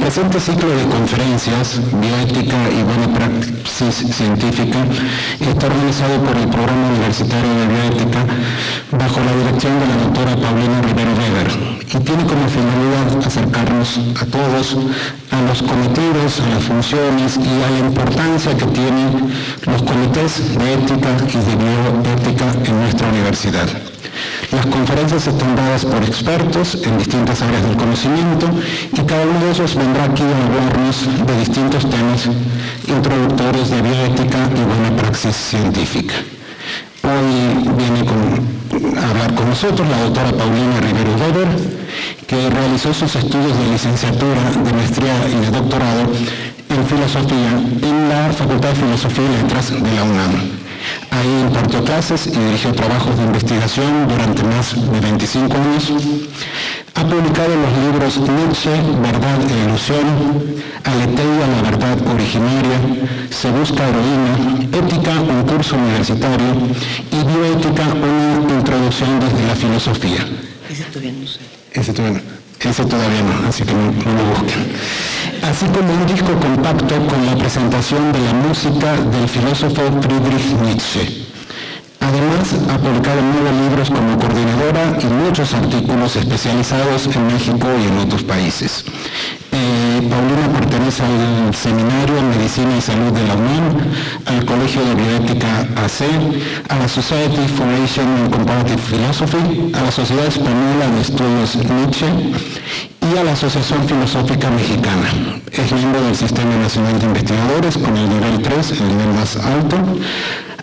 presente ciclo de conferencias, Bioética y Buena Praxis Científica, está organizado por el Programa Universitario de Bioética bajo la dirección de la doctora Paulina Rivero Weber y tiene como finalidad acercarnos a todos a los cometidos, a las funciones y a la importancia que tienen los comités de ética y de bioética en nuestra universidad. Las conferencias están dadas por expertos en distintas áreas del conocimiento y cada uno de ellos vendrá aquí a hablarnos de distintos temas introductorios de bioética y buena praxis científica. Hoy viene a hablar con nosotros la doctora Paulina Rivero Weber, que realizó sus estudios de licenciatura, de maestría y de doctorado en filosofía en la Facultad de Filosofía y Letras de la UNAM. Ahí impartió clases y dirigió trabajos de investigación durante más de 25 años. Ha publicado los libros Nietzsche, Verdad e Ilusión, Aletheia, la verdad originaria, Se busca heroína, Ética, un curso universitario y Bioética, una introducción desde la filosofía. Ese todavía no sé. Ese todavía no, así que no lo busquen. Así como un disco compacto con la presentación de la música del filósofo Friedrich Nietzsche. Además, ha publicado 9 libros como coordinadora y muchos artículos especializados en México y en otros países. Paulina pertenece al Seminario en Medicina y Salud de la UNAM, al Colegio de Bioética AC, a la Society for Asian and Comparative Philosophy, a la Sociedad Española de Estudios Nietzsche y a la Asociación Filosófica Mexicana. Es miembro del Sistema Nacional de Investigadores con el nivel 3, el nivel más alto.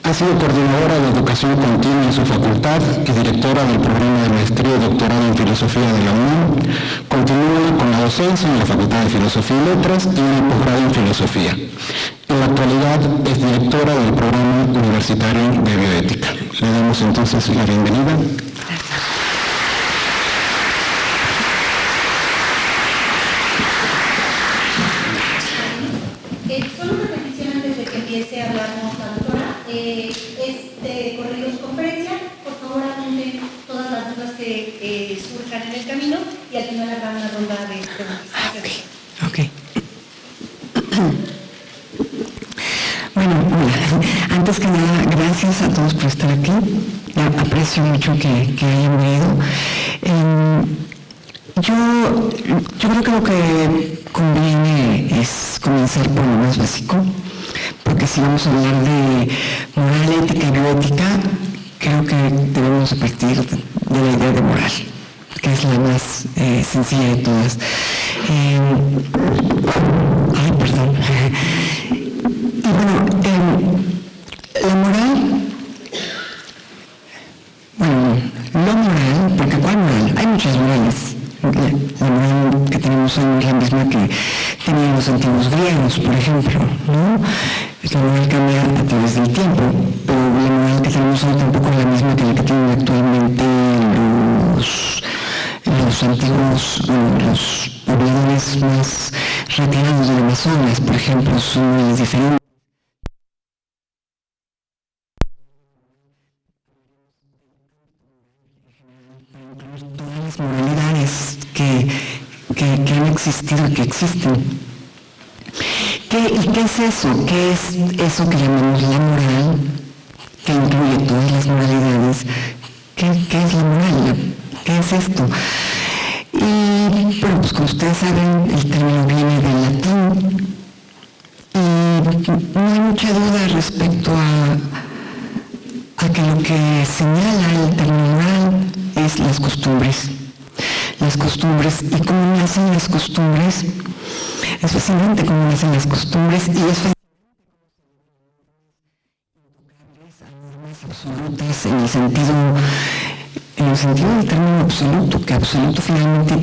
Ha sido coordinadora de educación continua en su facultad y directora del programa de maestría y doctorado en filosofía de la UNAM. Continúa con la docencia en la Facultad de Filosofía y Letras y en el posgrado en filosofía. En la actualidad es directora del programa universitario de bioética. Le damos entonces la bienvenida. Solo una petición antes de que empiece a hablarnos la doctora. Este corrido es conferencia. Por favor, apunten todas las dudas que surjan en el camino y al final habrá una ronda de preguntas. Ok. Bueno, antes que nada, gracias a todos por estar aquí. Aprecio mucho que hayan venido. Yo creo que lo que conviene es comenzar por lo más básico, porque si vamos a hablar de moral, ética y bioética, creo que debemos partir de la idea de moral, que es la más sencilla de todas. Perdón. Y bueno, la moral, lo moral, porque ¿cuál moral? Hay muchas morales. La moral que tenemos hoy es la misma que tenían los antiguos griegos, por ejemplo, ¿no? La moral cambia a través del tiempo, pero la moral que tenemos hoy tampoco es la misma que la que tienen actualmente los antiguos, los pobladores más retirados del Amazonas, por ejemplo, son muy diferentes. Todas las moralidades que han existido y que existen. ¿Y qué es eso? ¿Qué es eso que llamamos la moral, que incluye todas las moralidades? ¿Qué es la moral? ¿Qué es esto? Y bueno, pues como ustedes saben, el término viene del latín y no hay mucha duda respecto a que lo que señala el término moral es las costumbres. Las costumbres y cómo nacen las costumbres. Es fascinante cómo nacen las costumbres y es fascinante normas absolutas en el sentido del término absoluto, que absoluto finalmente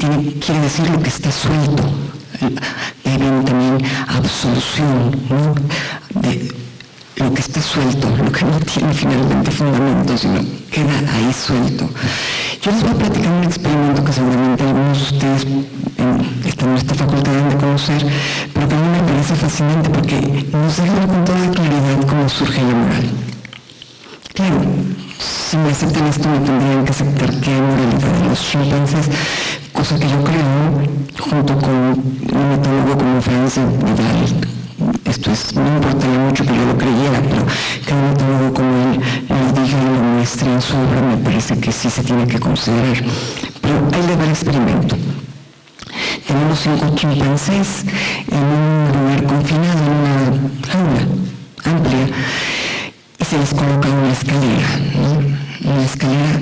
quiere decir lo que está suelto. Ahí viene también absolución, ¿no? De lo que está suelto, lo que no tiene finalmente fundamento, sino queda ahí suelto. Yo les voy a platicar un experimento que seguramente algunos de ustedes en esta facultad deben de conocer, pero que a mí me parece fascinante porque nos deja con toda claridad cómo surge la moral. Claro, si me aceptan esto me tendrían que aceptar que hay moralidad de los chimpancés, cosa que yo creo, junto con un metólogo chimpancé Vidal, no importaría mucho que yo lo creyera, pero cada metólogo como él lo diga y lo muestre en su obra, me parece que sí se tiene que considerar. Pero ahí le va el experimento. Tenemos 5 chimpancés en un lugar confinado, en una jaula amplia, y se les coloca una escalera, ¿no? Una escalera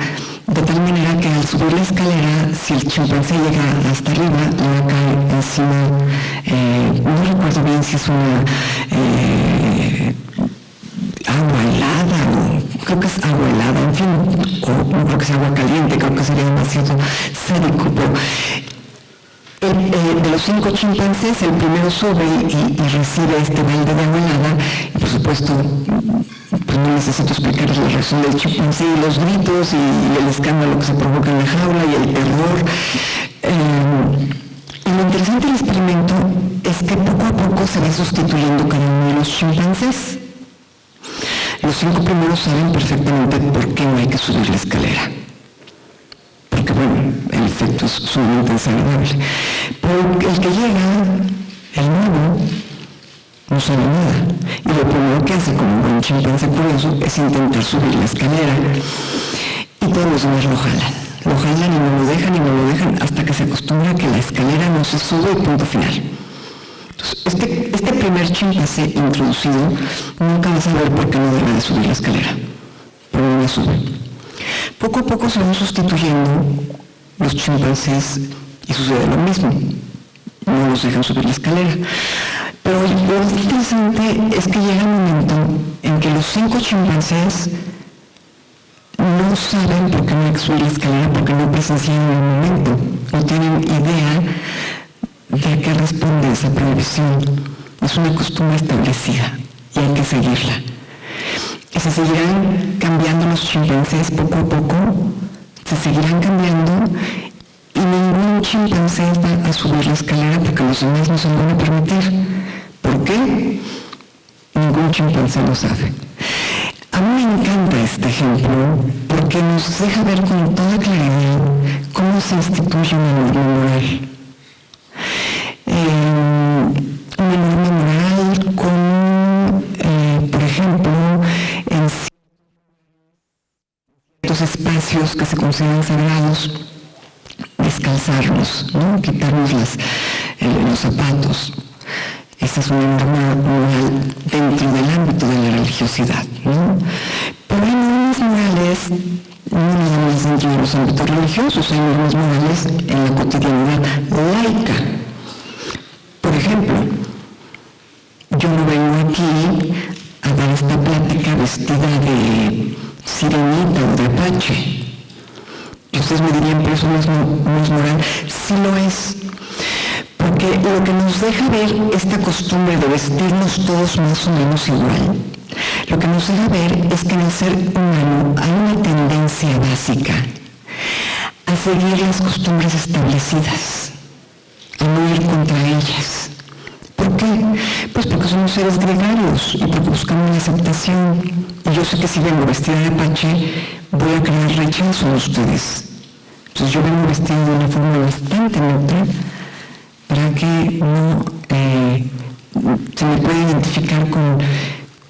de tal manera que al subir la escalera, si el chimpancé llega hasta arriba, le va a caer encima, no recuerdo bien si es una agua helada, o creo que es agua helada, en fin, o no creo que sea agua caliente, creo que sería demasiado sádico, pero de los 5 chimpancés, el primero sube y recibe este balde de agua helada, y por supuesto, pues no necesito explicarles la reacción del chimpancé y los gritos y el escándalo que se provoca en la jaula y el terror. Y lo interesante del experimento es que poco a poco se va sustituyendo cada uno de los chimpancés. Los 5 primeros saben perfectamente por qué no hay que subir la escalera. Porque bueno, el efecto es sumamente desagradable. Pero el que llega, el nuevo, no sabe nada. Y lo primero que hace como un buen chimpancé curioso es intentar subir la escalera. Y todos los demás lo jalan. Lo jalan y no lo dejan y no lo dejan hasta que se acostumbra a que la escalera no se sube y punto final. Entonces, este primer chimpancé introducido nunca va a saber por qué no debe de subir la escalera. Pero no la sube. Poco a poco se van sustituyendo los chimpancés y sucede lo mismo. No los dejan subir la escalera. Pero lo interesante es que llega un momento en que los 5 chimpancés no saben por qué no hay que subir la escalera, porque no presenciaron el momento, no tienen idea de a qué responde esa prohibición. Es una costumbre establecida y hay que seguirla. Y se seguirán cambiando los chimpancés poco a poco, se seguirán cambiando y ningún chimpancé va a subir la escalera porque los demás no se lo van a permitir. ¿Por qué? Ningún chimpancé lo sabe. A mí me encanta este ejemplo porque nos deja ver con toda claridad cómo se instituye una norma moral. Una norma moral como, por ejemplo, en ciertos espacios que se consideran sagrados, descalzarnos, ¿no? Quitarnos los zapatos. Esa es una norma moral dentro del ámbito de la religiosidad, ¿no? Pero hay normas morales no nada más dentro de los ámbitos religiosos, hay normas morales en la cotidianidad laica. Por ejemplo, yo no vengo aquí a dar esta plática vestida de sirenita o de apache. Y ustedes me dirían, pero eso no es moral. Sí lo es. Porque lo que nos deja ver esta costumbre de vestirnos todos más o menos igual, lo que nos deja ver es que en el ser humano hay una tendencia básica a seguir las costumbres establecidas, a no ir contra ellas. ¿Por qué? Pues porque somos seres gregarios y porque buscamos la aceptación. Y yo sé que si vengo vestida de apache, voy a crear rechazo a ustedes. Entonces yo vengo vestida de una forma bastante neutra para que no se me pueda identificar con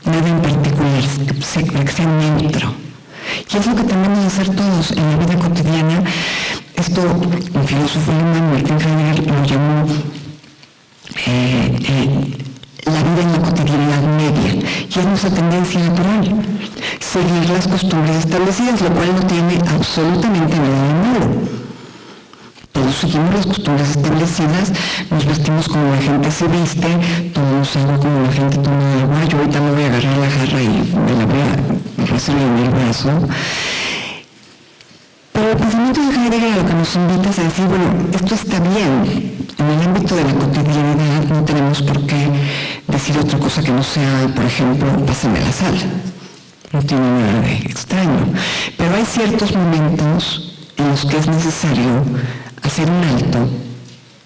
nada en particular, para que sea neutro. Y es lo que tenemos que hacer todos en la vida cotidiana. Esto, un filósofo alemán, Martin Heidegger, lo llamó la vida en la cotidianidad media, y es nuestra tendencia natural, seguir las costumbres establecidas, lo cual no tiene absolutamente nada de malo. Todos seguimos las costumbres establecidas, nos vestimos como la gente se viste, tomamos agua como la gente toma agua. Yo ahorita me voy a agarrar la jarra y me la voy a recibir en el brazo. Pero el pensamiento de Heidegger lo que nos invita es a decir, bueno, esto está bien. En el ámbito de la cotidianidad no tenemos por qué decir otra cosa que no sea, por ejemplo, pásame la sal. No tiene nada de extraño. Pero hay ciertos momentos en los que es necesario hacer un alto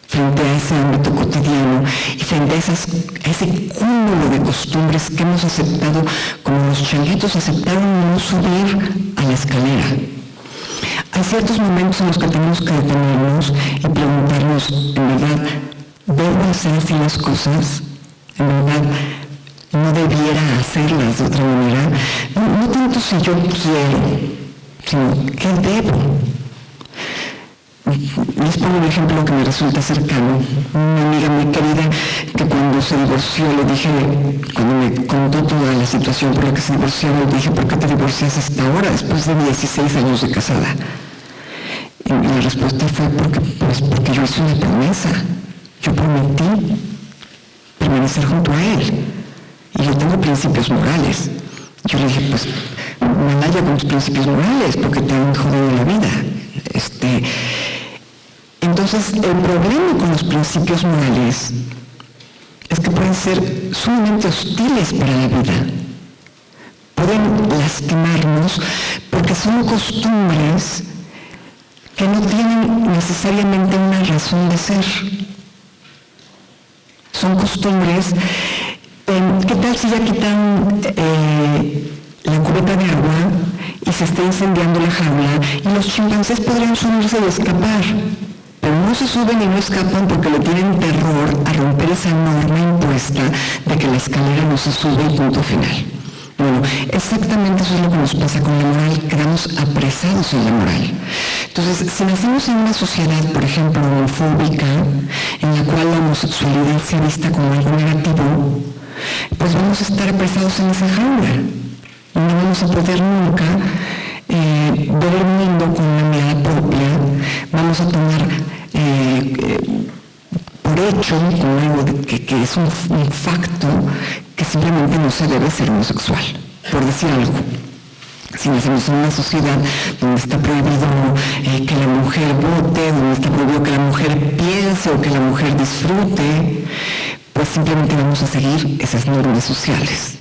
frente a ese ámbito cotidiano y frente a ese cúmulo de costumbres que hemos aceptado, como los changuitos aceptaron no subir a la escalera. Hay ciertos momentos en los que tenemos que detenernos y preguntarnos, en verdad, debo hacer así las cosas, en verdad no debiera hacerlas de otra manera, no tanto si yo quiero, sino qué debo. Les pongo un ejemplo que me resulta cercano. Una amiga muy querida que cuando se divorció le dije, cuando me contó toda la situación por la que se divorció, le dije, ¿por qué te divorcias hasta ahora, después de 16 años de casada? Y la respuesta fue porque yo hice una promesa. Yo prometí permanecer junto a él. Y yo tengo principios morales. Yo le dije, pues, malaya con tus principios morales, porque te han jodido la vida. Entonces, el problema con los principios morales es que pueden ser sumamente hostiles para la vida. Pueden lastimarnos porque son costumbres que no tienen necesariamente una razón de ser. Son costumbres. ¿Qué tal si ya quitan la cubeta de agua y se está incendiando la jaula y los chimpancés podrían subirse y escapar? Pero no se suben y no escapan porque le tienen terror a romper esa norma impuesta de que la escalera no se sube y punto final. Bueno, exactamente eso es lo que nos pasa con la moral, quedamos apresados en la moral. Entonces, si nacemos en una sociedad, por ejemplo, homofóbica, en la cual la homosexualidad se vista como algo negativo, pues vamos a estar apresados en esa jaula y no vamos a poder nunca ver el mundo con una mirada propia. Vamos a tomar por hecho como algo que es un facto que simplemente no se debe ser homosexual, por decir algo. Si nacemos en una sociedad donde está prohibido que la mujer vote, donde está prohibido que la mujer piense o que la mujer disfrute, pues simplemente vamos a seguir esas normas sociales.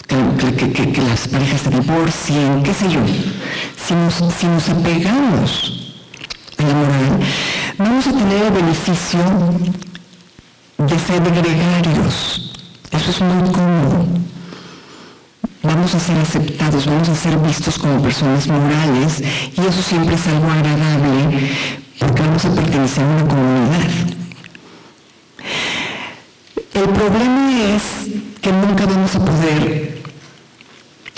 Que las parejas se divorcien, qué sé yo. Si nos apegamos a la moral, vamos a tener el beneficio de ser gregarios. Eso es muy cómodo. Vamos a ser aceptados, vamos a ser vistos como personas morales y eso siempre es algo agradable porque vamos a pertenecer a una comunidad. El problema es que nunca vamos a poder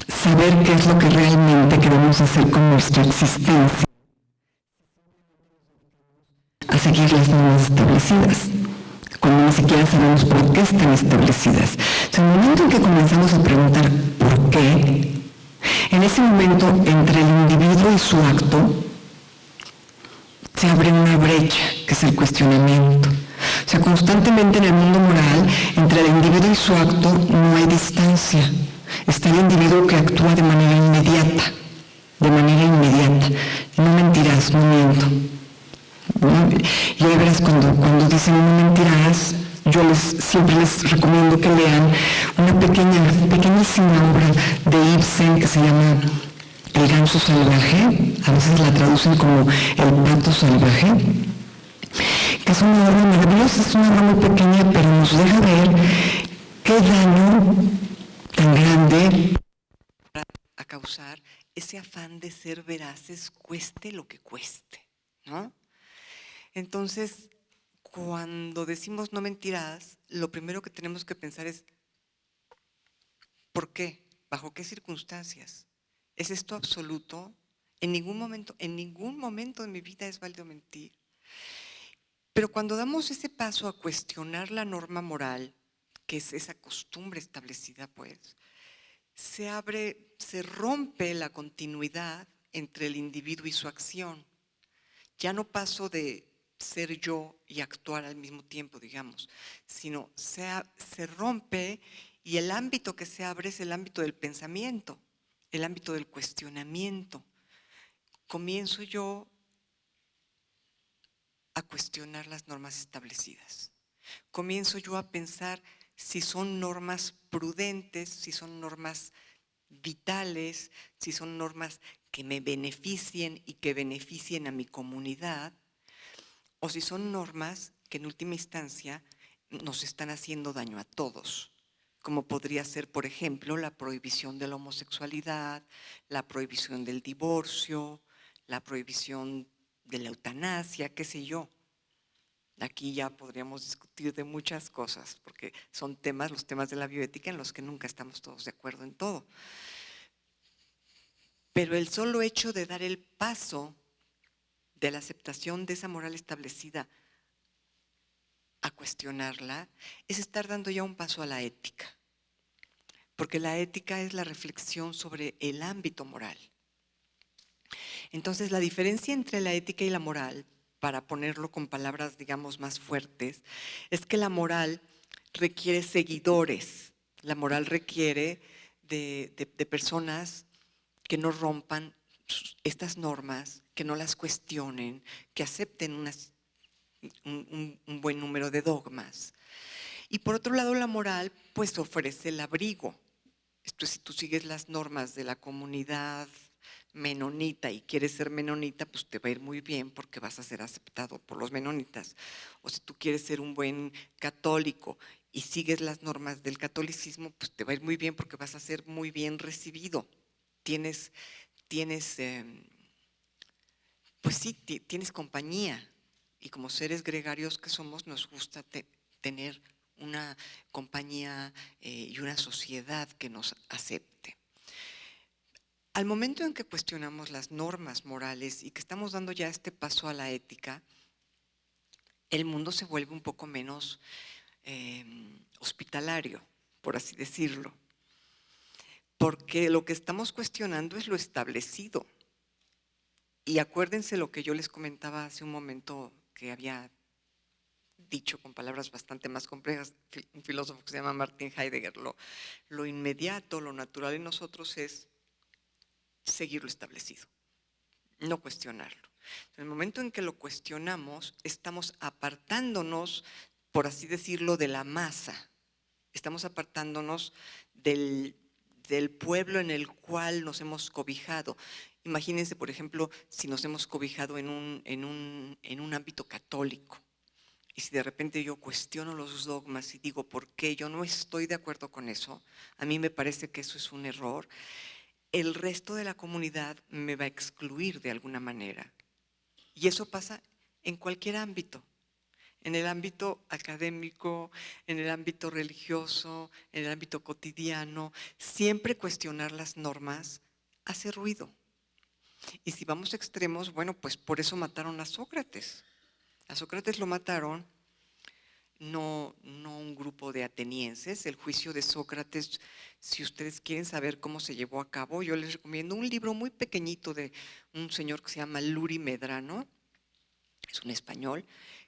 saber qué es lo que realmente queremos hacer con nuestra existencia, a seguir las normas establecidas, cuando ni siquiera sabemos por qué están establecidas. En el momento en que comenzamos a preguntar por qué, en ese momento entre el individuo y su acto se abre una brecha, que es el cuestionamiento. O sea, constantemente en el mundo moral, entre el individuo y su acto no hay distancia. Está el individuo que actúa de manera inmediata. No mentirás, no miento. Y de veras, cuando dicen no mentirás, yo siempre les recomiendo que lean una pequeñísima obra de Ibsen que se llama El ganso salvaje, a veces la traducen como El pato salvaje, que es una obra maravillosa, es una obra muy pequeña, pero nos deja ver qué daño tan grande a causar ese afán de ser veraces, cueste lo que cueste, ¿no? Entonces, cuando decimos no mentirás, lo primero que tenemos que pensar es ¿por qué? ¿Bajo qué circunstancias? ¿Es esto absoluto? En ningún momento de mi vida es válido mentir. Pero cuando damos ese paso a cuestionar la norma moral, que es esa costumbre establecida, pues, se rompe la continuidad entre el individuo y su acción. Ya no paso de ser yo y actuar al mismo tiempo, digamos, sino se rompe y el ámbito que se abre es el ámbito del pensamiento, el ámbito del cuestionamiento. Comienzo yo a cuestionar las normas establecidas. Comienzo yo a pensar si son normas prudentes, si son normas vitales, si son normas que me beneficien y que beneficien a mi comunidad, o si son normas que en última instancia nos están haciendo daño a todos, como podría ser, por ejemplo, la prohibición de la homosexualidad, la prohibición del divorcio, la prohibición de la eutanasia, qué sé yo. Aquí ya podríamos discutir de muchas cosas, porque son temas, los temas de la bioética, en los que nunca estamos todos de acuerdo en todo. Pero el solo hecho de dar el paso de la aceptación de esa moral establecida a cuestionarla, es estar dando ya un paso a la ética. Porque la ética es la reflexión sobre el ámbito moral. Entonces, la diferencia entre la ética y la moral, para ponerlo con palabras, digamos, más fuertes, es que la moral requiere seguidores. La moral requiere de personas que no rompan estas normas, que no las cuestionen, que acepten un buen número de dogmas. Y por otro lado, la moral pues ofrece el abrigo. Esto es, si tú sigues las normas de la comunidad menonita y quieres ser menonita, pues te va a ir muy bien porque vas a ser aceptado por los menonitas. O si tú quieres ser un buen católico y sigues las normas del catolicismo, pues te va a ir muy bien porque vas a ser muy bien recibido. Tienes pues sí, tienes compañía. Y como seres gregarios que somos, nos gusta tener una compañía y una sociedad que nos acepte. Al momento en que cuestionamos las normas morales y que estamos dando ya este paso a la ética, el mundo se vuelve un poco menos hospitalario, por así decirlo. Porque lo que estamos cuestionando es lo establecido. Y acuérdense lo que yo les comentaba hace un momento, que había dicho con palabras bastante más complejas, un filósofo que se llama Martin Heidegger. Lo inmediato, lo natural en nosotros es seguir lo establecido, no cuestionarlo. En el momento en que lo cuestionamos, estamos apartándonos, por así decirlo, de la masa. Estamos apartándonos del pueblo en el cual nos hemos cobijado. Imagínense, por ejemplo, si nos hemos cobijado en un ámbito católico. Y si de repente yo cuestiono los dogmas y digo, ¿por qué yo no estoy de acuerdo con eso? A mí me parece que eso es un error. El resto de la comunidad me va a excluir de alguna manera. Y eso pasa en cualquier ámbito. En el ámbito académico, en el ámbito religioso, en el ámbito cotidiano. Siempre cuestionar las normas hace ruido. Y si vamos a extremos, bueno, pues por eso mataron a Sócrates. A Sócrates lo mataron no un grupo de atenienses. El juicio de Sócrates, si ustedes quieren saber cómo se llevó a cabo, yo les recomiendo un libro muy pequeñito de un señor que se llama Luri Medrano, es un español,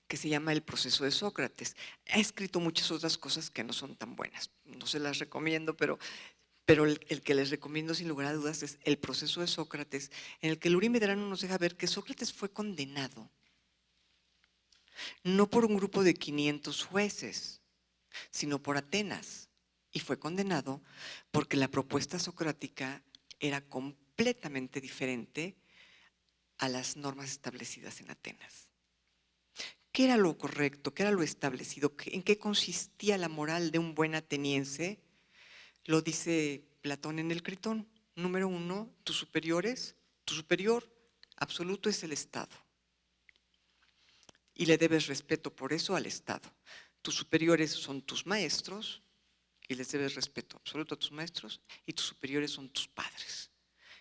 que se llama El proceso de Sócrates. Ha escrito muchas otras cosas que no son tan buenas, no se las recomiendo, pero el que les recomiendo sin lugar a dudas es El proceso de Sócrates, en el que Luri Medrano nos deja ver que Sócrates fue condenado no por un grupo de 500 jueces, sino por Atenas. Y fue condenado porque la propuesta socrática era completamente diferente a las normas establecidas en Atenas. ¿Qué era lo correcto? ¿Qué era lo establecido? ¿En qué consistía la moral de un buen ateniense? Lo dice Platón en el Critón. Número 1, tu superior absoluto es el Estado. Y le debes respeto por eso al Estado. Tus superiores son tus maestros y les debes respeto absoluto a tus maestros, y tus superiores son tus padres.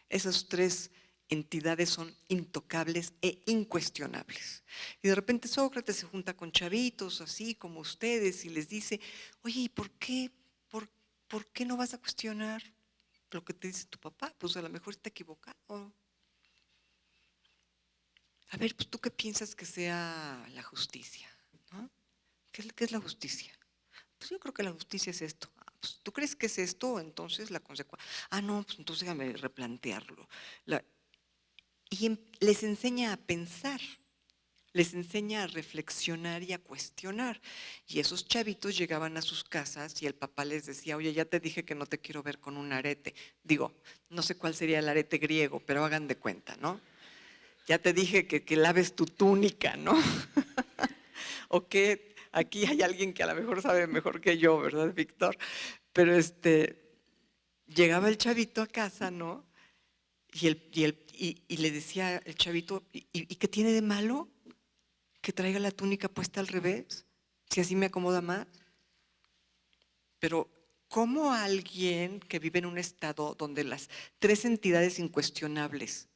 Esas tres entidades son intocables e incuestionables. Y de repente Sócrates se junta con chavitos así como ustedes y les dice, oye, ¿y por qué no vas a cuestionar lo que te dice tu papá? Pues a lo mejor está equivocado. A ver, pues tú qué piensas que sea la justicia, ¿no? ¿Qué es la justicia? Pues yo creo que la justicia es esto. Pues, ¿tú crees que es esto? Entonces la consecuencia. No, pues entonces déjame replantearlo. Les enseña a pensar, les enseña a reflexionar y a cuestionar. Y esos chavitos llegaban a sus casas y el papá les decía, oye, ya te dije que no te quiero ver con un arete. Digo, no sé cuál sería el arete griego, pero hagan de cuenta, ¿no? Ya te dije que laves tu túnica, ¿no? O que aquí hay alguien que a lo mejor sabe mejor que yo, ¿verdad, Víctor? Pero llegaba el chavito a casa, ¿no? Y le decía el chavito, ¿y qué tiene de malo que traiga la túnica puesta al revés, si así me acomoda más. Pero ¿cómo alguien que vive en un estado donde las tres entidades incuestionables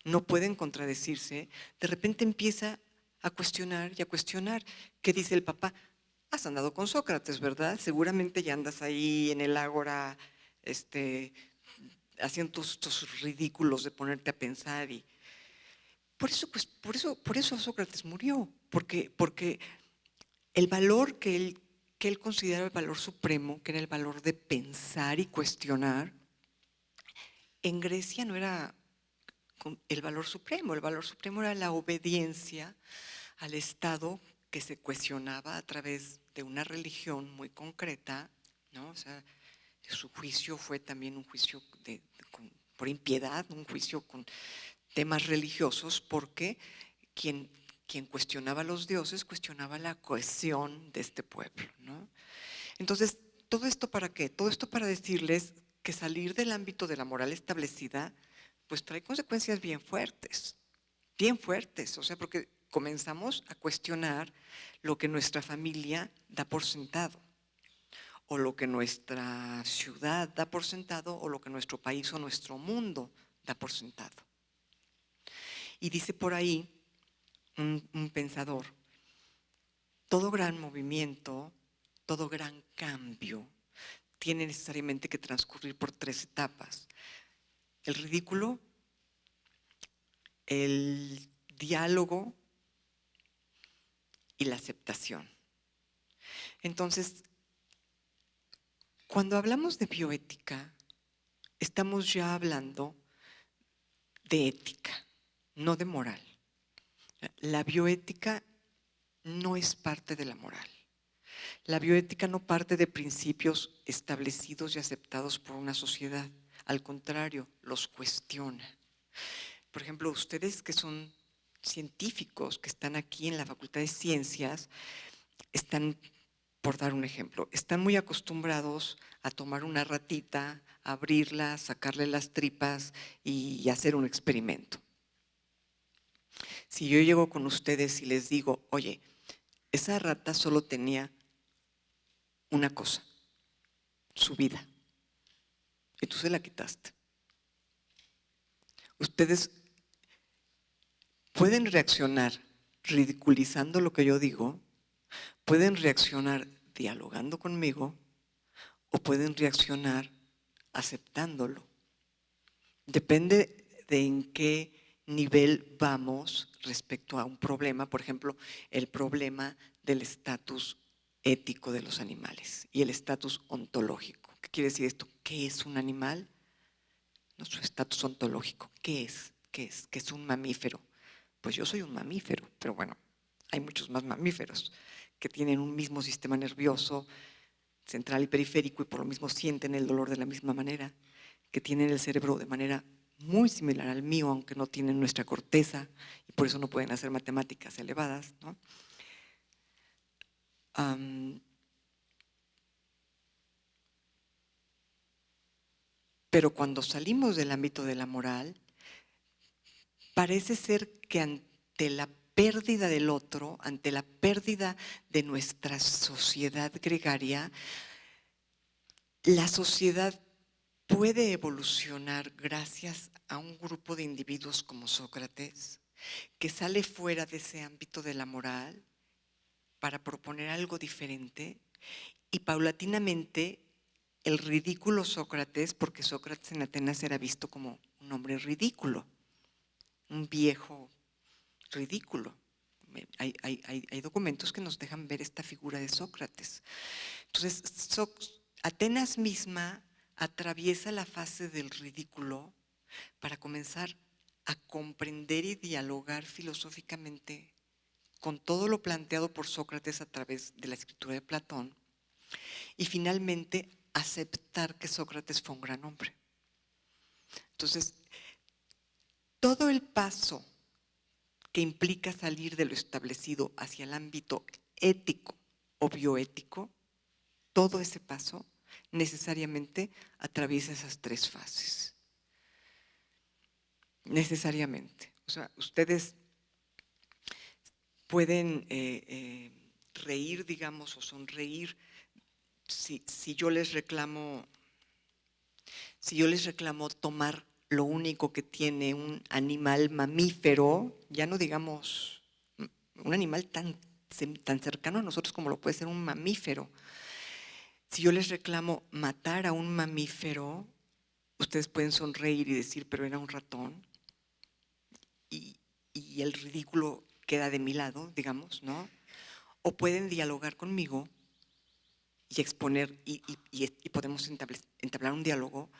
no pueden contradecirse, de repente empieza a cuestionar y a cuestionar? ¿Qué dice el papá? Has andado con Sócrates, ¿verdad? Seguramente ya andas ahí en el ágora, haciendo tus ridículos de ponerte a pensar. Y por eso Sócrates murió, porque el valor que él consideraba el valor supremo, que era el valor de pensar y cuestionar, en Grecia no era el valor supremo era la obediencia al Estado que se cuestionaba a través de una religión muy concreta, ¿no? O sea, su juicio fue también un juicio por impiedad, un juicio con temas religiosos, porque quien cuestionaba a los dioses cuestionaba la cohesión de este pueblo, ¿no? Entonces, ¿todo esto para qué? Todo esto para decirles que salir del ámbito de la moral establecida pues trae consecuencias bien fuertes, o sea, porque comenzamos a cuestionar lo que nuestra familia da por sentado, o lo que nuestra ciudad da por sentado, o lo que nuestro país o nuestro mundo da por sentado. Y dice por ahí un pensador, todo gran movimiento, todo gran cambio tiene necesariamente que transcurrir por tres etapas: el ridículo, el diálogo y la aceptación. Entonces, cuando hablamos de bioética, estamos ya hablando de ética, no de moral. La bioética no es parte de la moral. La bioética no parte de principios establecidos y aceptados por una sociedad. Al contrario, los cuestiona. Por ejemplo, ustedes que son científicos, que están aquí en la Facultad de Ciencias, están, por dar un ejemplo, están muy acostumbrados a tomar una ratita, abrirla, sacarle las tripas y hacer un experimento. Si yo llego con ustedes y les digo, oye, esa rata solo tenía una cosa, su vida, y tú se la quitaste. Ustedes pueden reaccionar ridiculizando lo que yo digo, pueden reaccionar dialogando conmigo o pueden reaccionar aceptándolo. Depende de en qué nivel vamos respecto a un problema, por ejemplo, el problema del estatus ético de los animales y el estatus ontológico. ¿Qué quiere decir esto? ¿Qué es un animal? Nuestro estatus ontológico. ¿Qué es? ¿Qué es? ¿Qué es un mamífero? Pues yo soy un mamífero, pero bueno, hay muchos más mamíferos que tienen un mismo sistema nervioso central y periférico y por lo mismo sienten el dolor de la misma manera, que tienen el cerebro de manera muy similar al mío, aunque no tienen nuestra corteza y por eso no pueden hacer matemáticas elevadas, ¿no? Pero cuando salimos del ámbito de la moral, parece ser que ante la pérdida del otro, ante la pérdida de nuestra sociedad gregaria, la sociedad puede evolucionar gracias a un grupo de individuos como Sócrates, que sale fuera de ese ámbito de la moral para proponer algo diferente y paulatinamente el ridículo Sócrates, porque Sócrates en Atenas era visto como un hombre ridículo, un viejo ridículo. Hay documentos que nos dejan ver esta figura de Sócrates. Entonces, Atenas misma atraviesa la fase del ridículo para comenzar a comprender y dialogar filosóficamente con todo lo planteado por Sócrates a través de la escritura de Platón y finalmente aceptar que Sócrates fue un gran hombre. Entonces, todo el paso que implica salir de lo establecido hacia el ámbito ético o bioético, todo ese paso necesariamente atraviesa esas tres fases. Necesariamente. O sea, ustedes pueden reír, digamos, o sonreír si yo les reclamo tomar lo único que tiene un animal mamífero, ya no digamos un animal tan cercano a nosotros como lo puede ser un mamífero. Si yo les reclamo matar a un mamífero, ustedes pueden sonreír y decir, pero era un ratón, y el ridículo queda de mi lado, digamos, ¿no? O pueden dialogar conmigo y exponer, y podemos entablar un diálogo,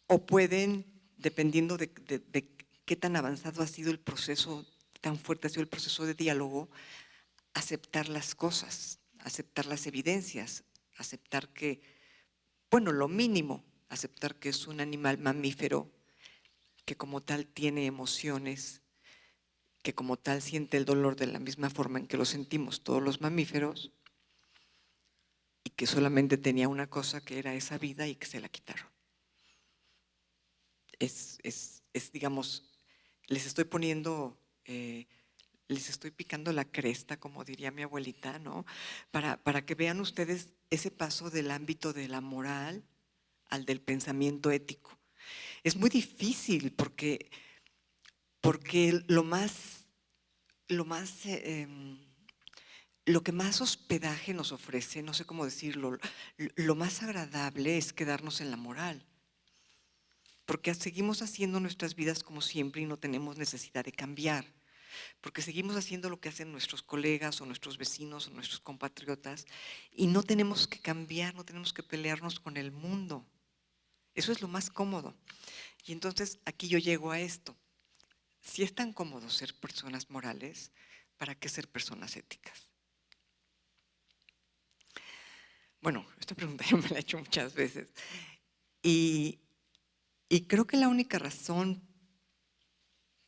o pueden, dependiendo de qué tan avanzado ha sido el proceso, tan fuerte ha sido el proceso de diálogo, aceptar las cosas, aceptar las evidencias, aceptar que, bueno, lo mínimo, aceptar que es un animal mamífero, que como tal tiene emociones, que como tal siente el dolor de la misma forma en que lo sentimos todos los mamíferos, y que solamente tenía una cosa, que era esa vida, y que se la quitaron. Digamos, les estoy poniendo, les estoy picando la cresta, como diría mi abuelita, ¿no? Para que vean ustedes ese paso del ámbito de la moral al del pensamiento ético. Es muy difícil porque lo que más hospedaje nos ofrece, no sé cómo decirlo, lo más agradable es quedarnos en la moral. Porque seguimos haciendo nuestras vidas como siempre y no tenemos necesidad de cambiar. Porque seguimos haciendo lo que hacen nuestros colegas o nuestros vecinos o nuestros compatriotas y no tenemos que cambiar, no tenemos que pelearnos con el mundo. Eso es lo más cómodo. Y entonces aquí yo llego a esto. Si es tan cómodo ser personas morales, ¿para qué ser personas éticas? Bueno, esta pregunta yo me la he hecho muchas veces. Y creo que la única razón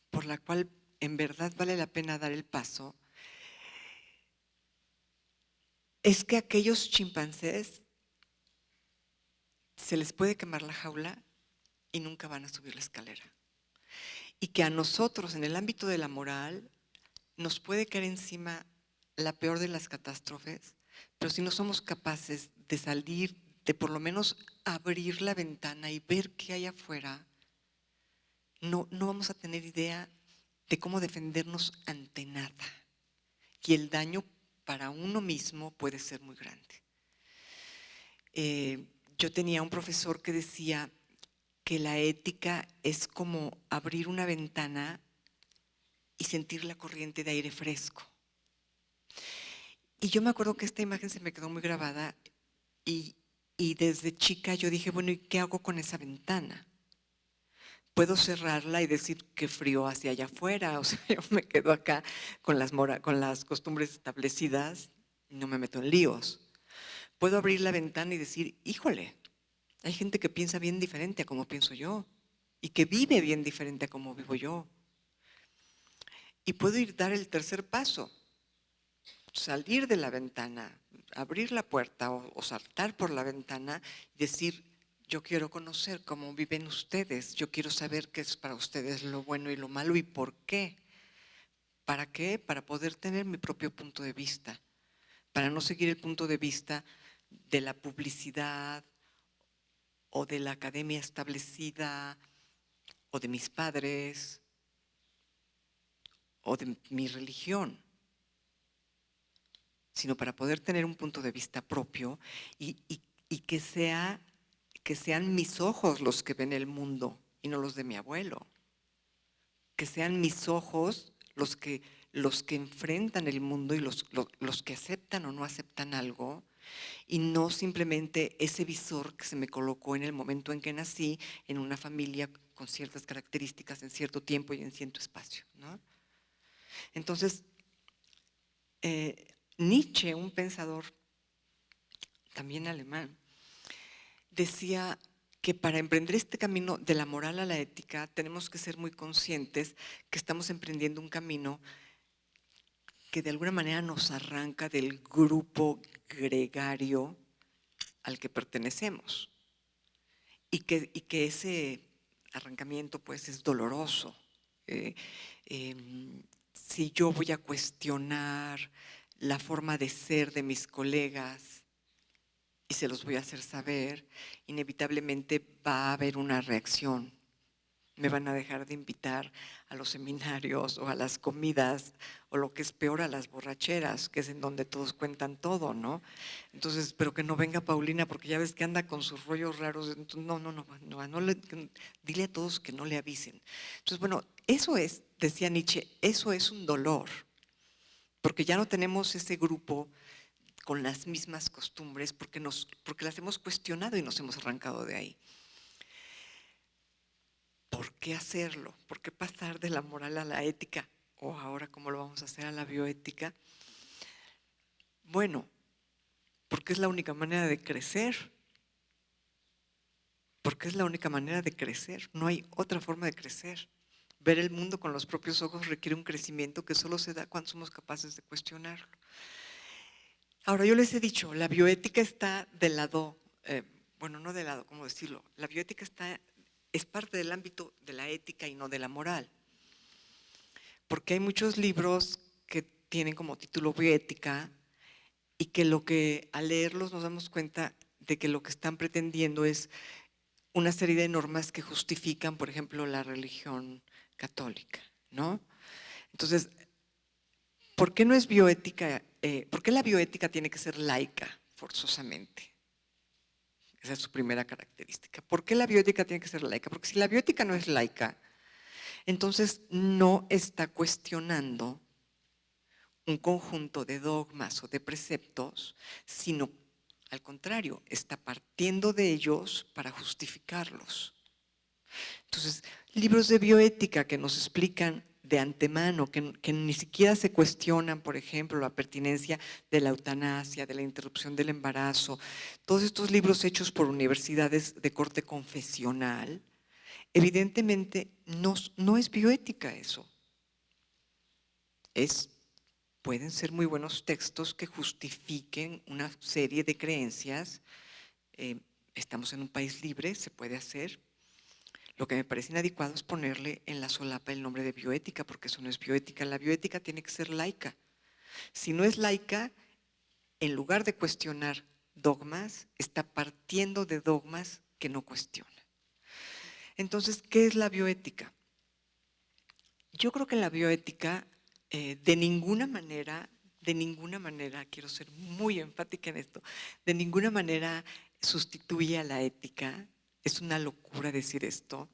por la cual en verdad vale la pena dar el paso es que a aquellos chimpancés se les puede quemar la jaula y nunca van a subir la escalera. Y que a nosotros, en el ámbito de la moral, nos puede caer encima la peor de las catástrofes, pero si no somos capaces de salir, de por lo menos abrir la ventana y ver qué hay afuera, no vamos a tener idea de cómo defendernos ante nada. Y el daño para uno mismo puede ser muy grande. Yo tenía un profesor que decía que la ética es como abrir una ventana y sentir la corriente de aire fresco. Y yo me acuerdo que esta imagen se me quedó muy grabada y desde chica yo dije, bueno, ¿y qué hago con esa ventana? Puedo cerrarla y decir qué frío hacia allá afuera, o sea, yo me quedo acá con las costumbres establecidas y no me meto en líos. Puedo abrir la ventana y decir, híjole, hay gente que piensa bien diferente a como pienso yo y que vive bien diferente a como vivo yo. Y puedo dar el tercer paso, salir de la ventana, abrir la puerta o saltar por la ventana y decir, yo quiero conocer cómo viven ustedes, yo quiero saber qué es para ustedes lo bueno y lo malo y por qué. ¿Para qué? Para poder tener mi propio punto de vista, para no seguir el punto de vista de la publicidad o de la academia establecida o de mis padres o de mi religión, sino para poder tener un punto de vista propio y que sean mis ojos los que ven el mundo y no los de mi abuelo. Que sean mis ojos los que enfrentan el mundo y los que aceptan o no aceptan algo, y no simplemente ese visor que se me colocó en el momento en que nací en una familia con ciertas características en cierto tiempo y en cierto espacio, ¿no? Entonces, Nietzsche, un pensador también alemán, decía que para emprender este camino de la moral a la ética tenemos que ser muy conscientes que estamos emprendiendo un camino que de alguna manera nos arranca del grupo gregario al que pertenecemos y que ese arrancamiento pues es doloroso. si yo voy a cuestionar la forma de ser de mis colegas y se los voy a hacer saber, inevitablemente va a haber una reacción. Me van a dejar de invitar a los seminarios o a las comidas o lo que es peor, a las borracheras, que es en donde todos cuentan todo, ¿no? Entonces, pero que no venga Paulina porque ya ves que anda con sus rollos raros. Entonces, dile a todos que no le avisen. Entonces, bueno, eso es, decía Nietzsche, eso es un dolor, porque ya no tenemos ese grupo con las mismas costumbres porque las hemos cuestionado y nos hemos arrancado de ahí. ¿Por qué hacerlo? ¿Por qué pasar de la moral a la ética? O ahora, ¿cómo lo vamos a hacer a la bioética? Bueno, porque es la única manera de crecer. Porque es la única manera de crecer. No hay otra forma de crecer. Ver el mundo con los propios ojos requiere un crecimiento que solo se da cuando somos capaces de cuestionarlo. Ahora, yo les he dicho, la bioética está del lado, bueno, no del lado, ¿cómo decirlo? La bioética es parte del ámbito de la ética y no de la moral. Porque hay muchos libros que tienen como título bioética y que al leerlos nos damos cuenta de que lo que están pretendiendo es una serie de normas que justifican, por ejemplo, la religión católica, ¿no? Entonces, ¿por qué no es bioética? ¿Por qué la bioética tiene que ser laica forzosamente? Esa es su primera característica. ¿Por qué la bioética tiene que ser laica? Porque si la bioética no es laica, entonces no está cuestionando un conjunto de dogmas o de preceptos, sino al contrario, está partiendo de ellos para justificarlos. Entonces, libros de bioética que nos explican de antemano, que ni siquiera se cuestionan, por ejemplo, la pertinencia de la eutanasia, de la interrupción del embarazo, todos estos libros hechos por universidades de corte confesional, evidentemente no es bioética eso. Pueden ser muy buenos textos que justifiquen una serie de creencias. Estamos en un país libre, se puede hacer. Lo que me parece inadecuado es ponerle en la solapa el nombre de bioética, porque eso no es bioética. La bioética tiene que ser laica. Si no es laica, en lugar de cuestionar dogmas, está partiendo de dogmas que no cuestiona. Entonces, ¿qué es la bioética? Yo creo que la bioética de ninguna manera, quiero ser muy enfática en esto, de ninguna manera sustituye a la ética. Es una locura decir esto.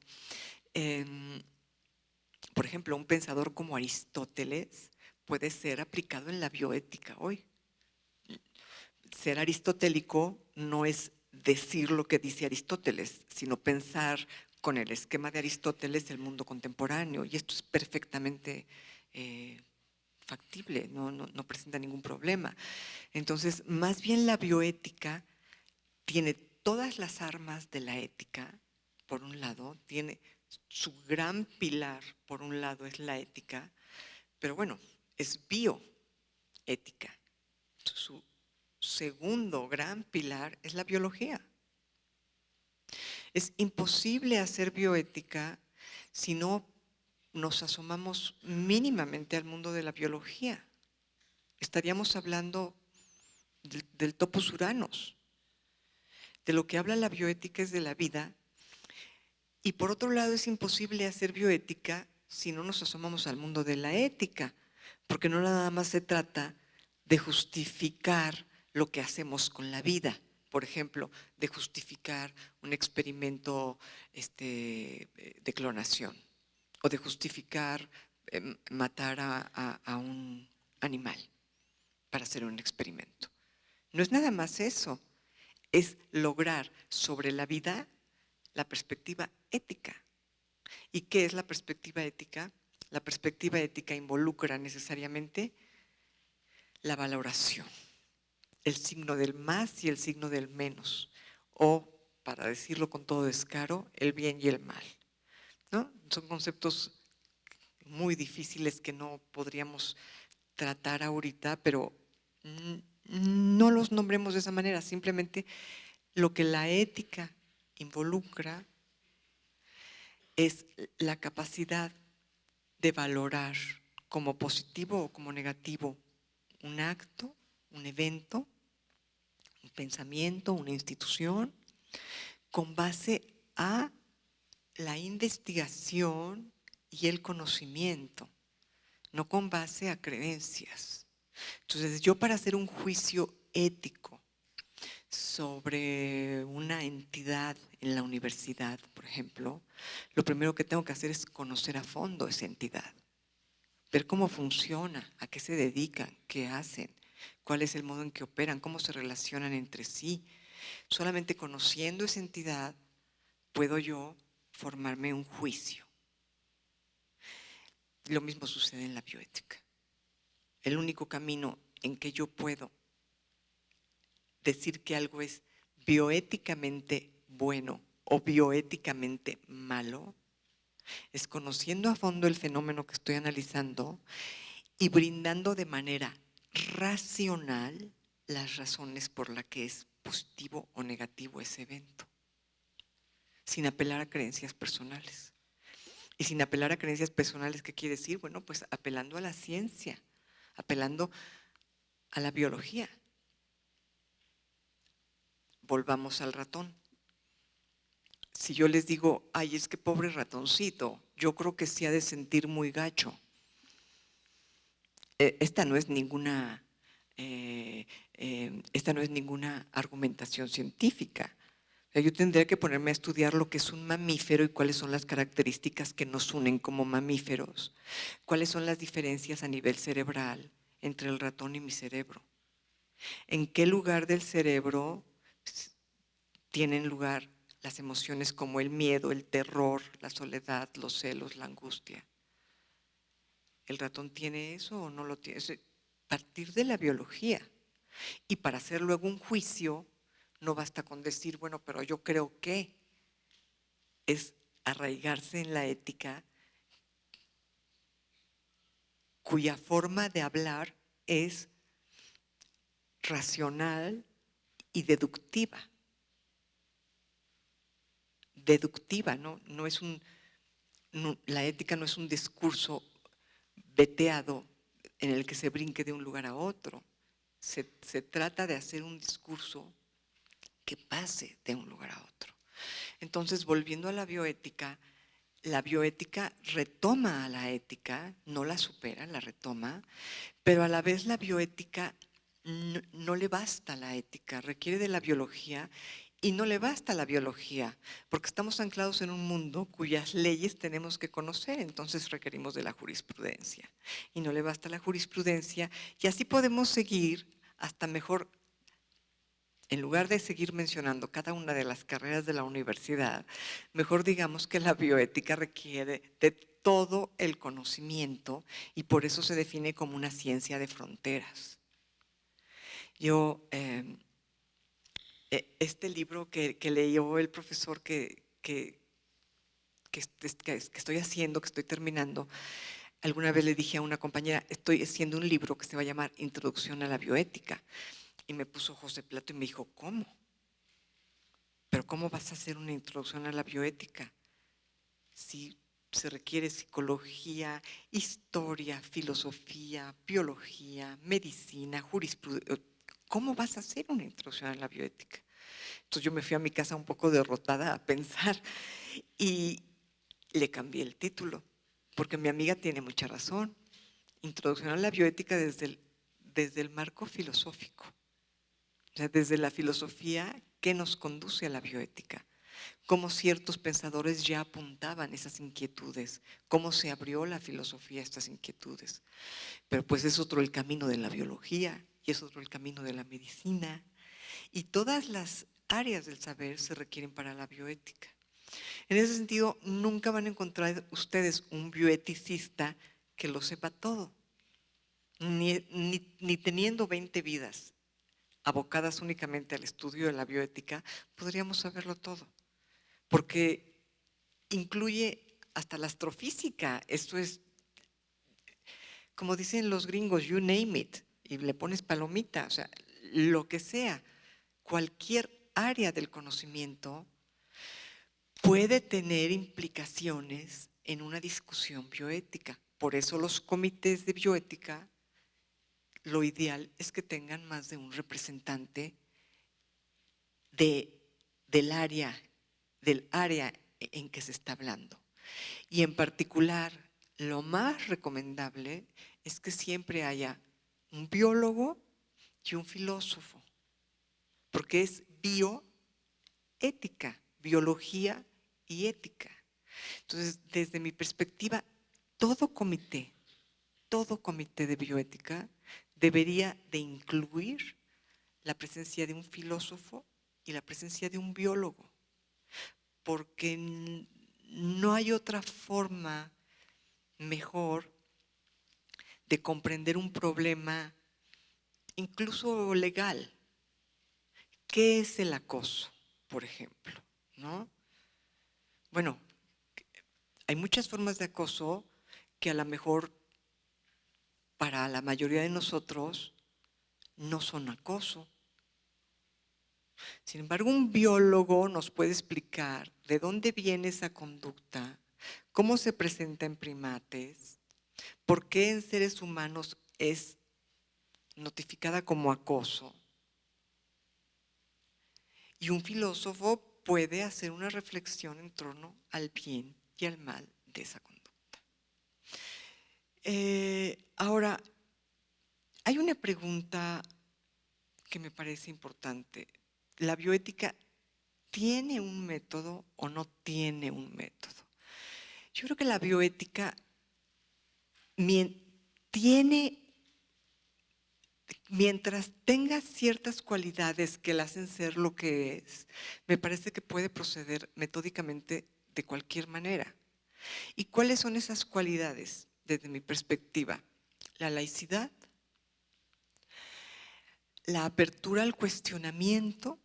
Por ejemplo, un pensador como Aristóteles puede ser aplicado en la bioética hoy. Ser aristotélico no es decir lo que dice Aristóteles, sino pensar con el esquema de Aristóteles el mundo contemporáneo, y esto es perfectamente factible, no presenta ningún problema. Entonces, más bien la bioética tiene todas las armas de la ética, por un lado, tiene su gran pilar, por un lado, es la ética, pero bueno, es bioética. Su segundo gran pilar es la biología. Es imposible hacer bioética si no nos asomamos mínimamente al mundo de la biología. Estaríamos hablando del topos uranos. De lo que habla la bioética es de la vida. Y por otro lado es imposible hacer bioética si no nos asomamos al mundo de la ética, porque no nada más se trata de justificar lo que hacemos con la vida. Por ejemplo, de justificar un experimento de clonación o de justificar matar a un animal para hacer un experimento. No es nada más eso, es lograr sobre la vida la perspectiva ética. ¿Y qué es la perspectiva ética? La perspectiva ética involucra necesariamente la valoración, el signo del más y el signo del menos, o, para decirlo con todo descaro, el bien y el mal, ¿no? Son conceptos muy difíciles que no podríamos tratar ahorita, pero no los nombremos de esa manera, simplemente lo que la ética involucra es la capacidad de valorar como positivo o como negativo un acto, un evento, un pensamiento, una institución, con base a la investigación y el conocimiento, no con base a creencias. Entonces, yo para hacer un juicio ético sobre una entidad en la universidad, por ejemplo, lo primero que tengo que hacer es conocer a fondo esa entidad, ver cómo funciona, a qué se dedican, qué hacen, cuál es el modo en que operan, cómo se relacionan entre sí. Solamente conociendo esa entidad puedo yo formarme un juicio. Lo mismo sucede en la bioética. El único camino en que yo puedo decir que algo es bioéticamente bueno o bioéticamente malo es conociendo a fondo el fenómeno que estoy analizando y brindando de manera racional las razones por las que es positivo o negativo ese evento, sin apelar a creencias personales. Y sin apelar a creencias personales, ¿qué quiere decir? Bueno, pues apelando a la ciencia, apelando a la biología. Volvamos al ratón. Si yo les digo, ay, es que pobre ratoncito, yo creo que se ha de sentir muy gacho. Esta no es ninguna argumentación científica. O sea, yo tendría que ponerme a estudiar lo que es un mamífero y cuáles son las características que nos unen como mamíferos, cuáles son las diferencias a nivel cerebral entre el ratón y mi cerebro, en qué lugar del cerebro tienen lugar las emociones como el miedo, el terror, la soledad, los celos, la angustia. ¿El ratón tiene eso o no lo tiene? Es partir de la biología. Y para hacer luego un juicio, no basta con decir, bueno, pero yo creo que es arraigarse en la ética, cuya forma de hablar es racional y deductiva. Deductiva, no es la ética no es un discurso veteado en el que se brinque de un lugar a otro. Se trata de hacer un discurso que pase de un lugar a otro. Entonces, volviendo a la bioética retoma a la ética, no la supera, la retoma, pero a la vez la bioética no le basta la ética, requiere de la biología y no le basta la biología, porque estamos anclados en un mundo cuyas leyes tenemos que conocer, entonces requerimos de la jurisprudencia. Y no le basta la jurisprudencia y así podemos seguir hasta mejor. En lugar de seguir mencionando cada una de las carreras de la universidad, mejor digamos que la bioética requiere de todo el conocimiento y por eso se define como una ciencia de fronteras. Yo, este libro que leyó el profesor que estoy haciendo, que estoy terminando, alguna vez le dije a una compañera, estoy haciendo un libro que se va a llamar Introducción a la bioética. Y me puso ojos de plato y me dijo, ¿cómo? ¿Pero cómo vas a hacer una introducción a la bioética? Si se requiere psicología, historia, filosofía, biología, medicina, jurisprudencia. ¿Cómo vas a hacer una introducción a la bioética? Entonces yo me fui a mi casa un poco derrotada a pensar y le cambié el título, porque mi amiga tiene mucha razón. Introducción a la bioética desde el marco filosófico. O sea, desde la filosofía que nos conduce a la bioética, cómo ciertos pensadores ya apuntaban esas inquietudes, cómo se abrió la filosofía a estas inquietudes. Pero pues es otro el camino de la biología y es otro el camino de la medicina y todas las áreas del saber se requieren para la bioética. En ese sentido, nunca van a encontrar ustedes un bioeticista que lo sepa todo, ni teniendo 20 vidas abocadas únicamente al estudio de la bioética, podríamos saberlo todo, porque incluye hasta la astrofísica. Esto es, como dicen los gringos, you name it, y le pones palomita, o sea, lo que sea, cualquier área del conocimiento puede tener implicaciones en una discusión bioética. Por eso los comités de bioética, lo ideal es que tengan más de un representante del área en que se está hablando. Y en particular, lo más recomendable es que siempre haya un biólogo y un filósofo, porque es bioética, biología y ética. Entonces, desde mi perspectiva, todo comité de bioética debería de incluir la presencia de un filósofo y la presencia de un biólogo, porque no hay otra forma mejor de comprender un problema, incluso legal. ¿Qué es el acoso, por ejemplo? ¿No? Bueno, hay muchas formas de acoso que a lo mejor para la mayoría de nosotros no son acoso. Sin embargo, un biólogo nos puede explicar de dónde viene esa conducta, cómo se presenta en primates, por qué en seres humanos es notificada como acoso. Y un filósofo puede hacer una reflexión en torno al bien y al mal de esa conducta. Ahora, hay una pregunta que me parece importante. ¿La bioética tiene un método o no tiene un método? Yo creo que la bioética mientras tenga ciertas cualidades que la hacen ser lo que es, me parece que puede proceder metódicamente de cualquier manera. ¿Y cuáles son esas cualidades desde mi perspectiva? La laicidad, la apertura al cuestionamiento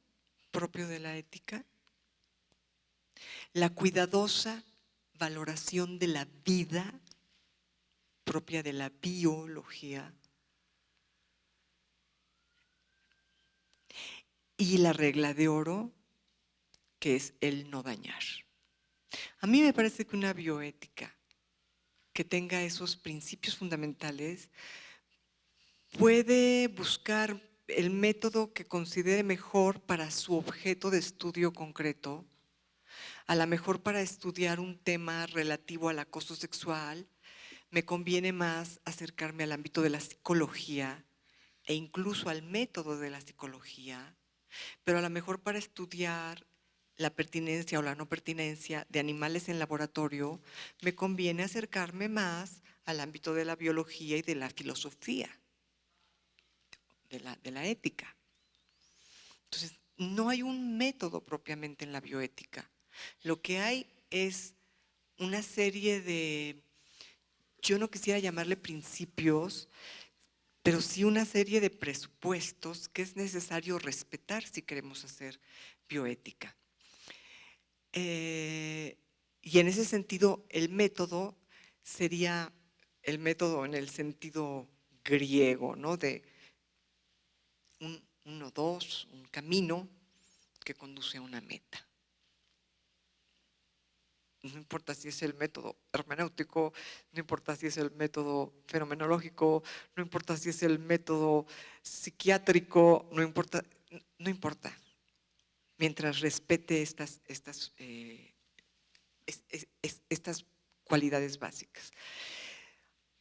propio de la ética, la cuidadosa valoración de la vida propia de la biología y la regla de oro, que es el no dañar. A mí me parece que una bioética que tenga esos principios fundamentales puede buscar el método que considere mejor para su objeto de estudio concreto, a lo mejor para estudiar un tema relativo al acoso sexual, me conviene más acercarme al ámbito de la psicología e incluso al método de la psicología, pero a lo mejor para estudiar la pertinencia o la no pertinencia de animales en laboratorio, me conviene acercarme más al ámbito de la biología y de la filosofía, de la ética. Entonces, no hay un método propiamente en la bioética. Lo que hay es una serie de, yo no quisiera llamarle principios, pero sí una serie de presupuestos que es necesario respetar si queremos hacer bioética. Y en ese sentido, el método sería el método en el sentido griego, ¿no? De un camino que conduce a una meta. No importa si es el método hermenéutico, no importa si es el método fenomenológico, no importa si es el método psiquiátrico, no importa. Mientras respete estas cualidades básicas.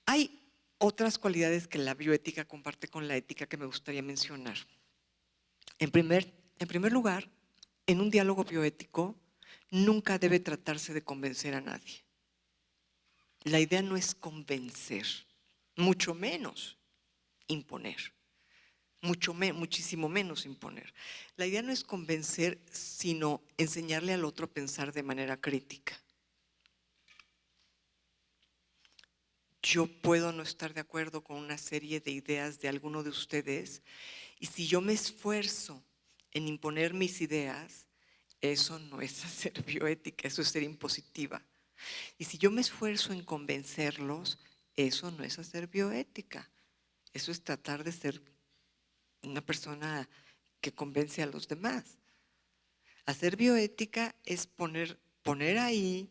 Hay otras cualidades que la bioética comparte con la ética que me gustaría mencionar. En primer lugar, en un diálogo bioético nunca debe tratarse de convencer a nadie. La idea no es convencer, mucho menos imponer, muchísimo menos imponer. La idea no es convencer, sino enseñarle al otro a pensar de manera crítica. Yo puedo no estar de acuerdo con una serie de ideas de alguno de ustedes, y si yo me esfuerzo en imponer mis ideas, eso no es hacer bioética, eso es ser impositiva. Y si yo me esfuerzo en convencerlos, eso no es hacer bioética, eso es tratar de ser una persona que convence a los demás. Hacer bioética es poner ahí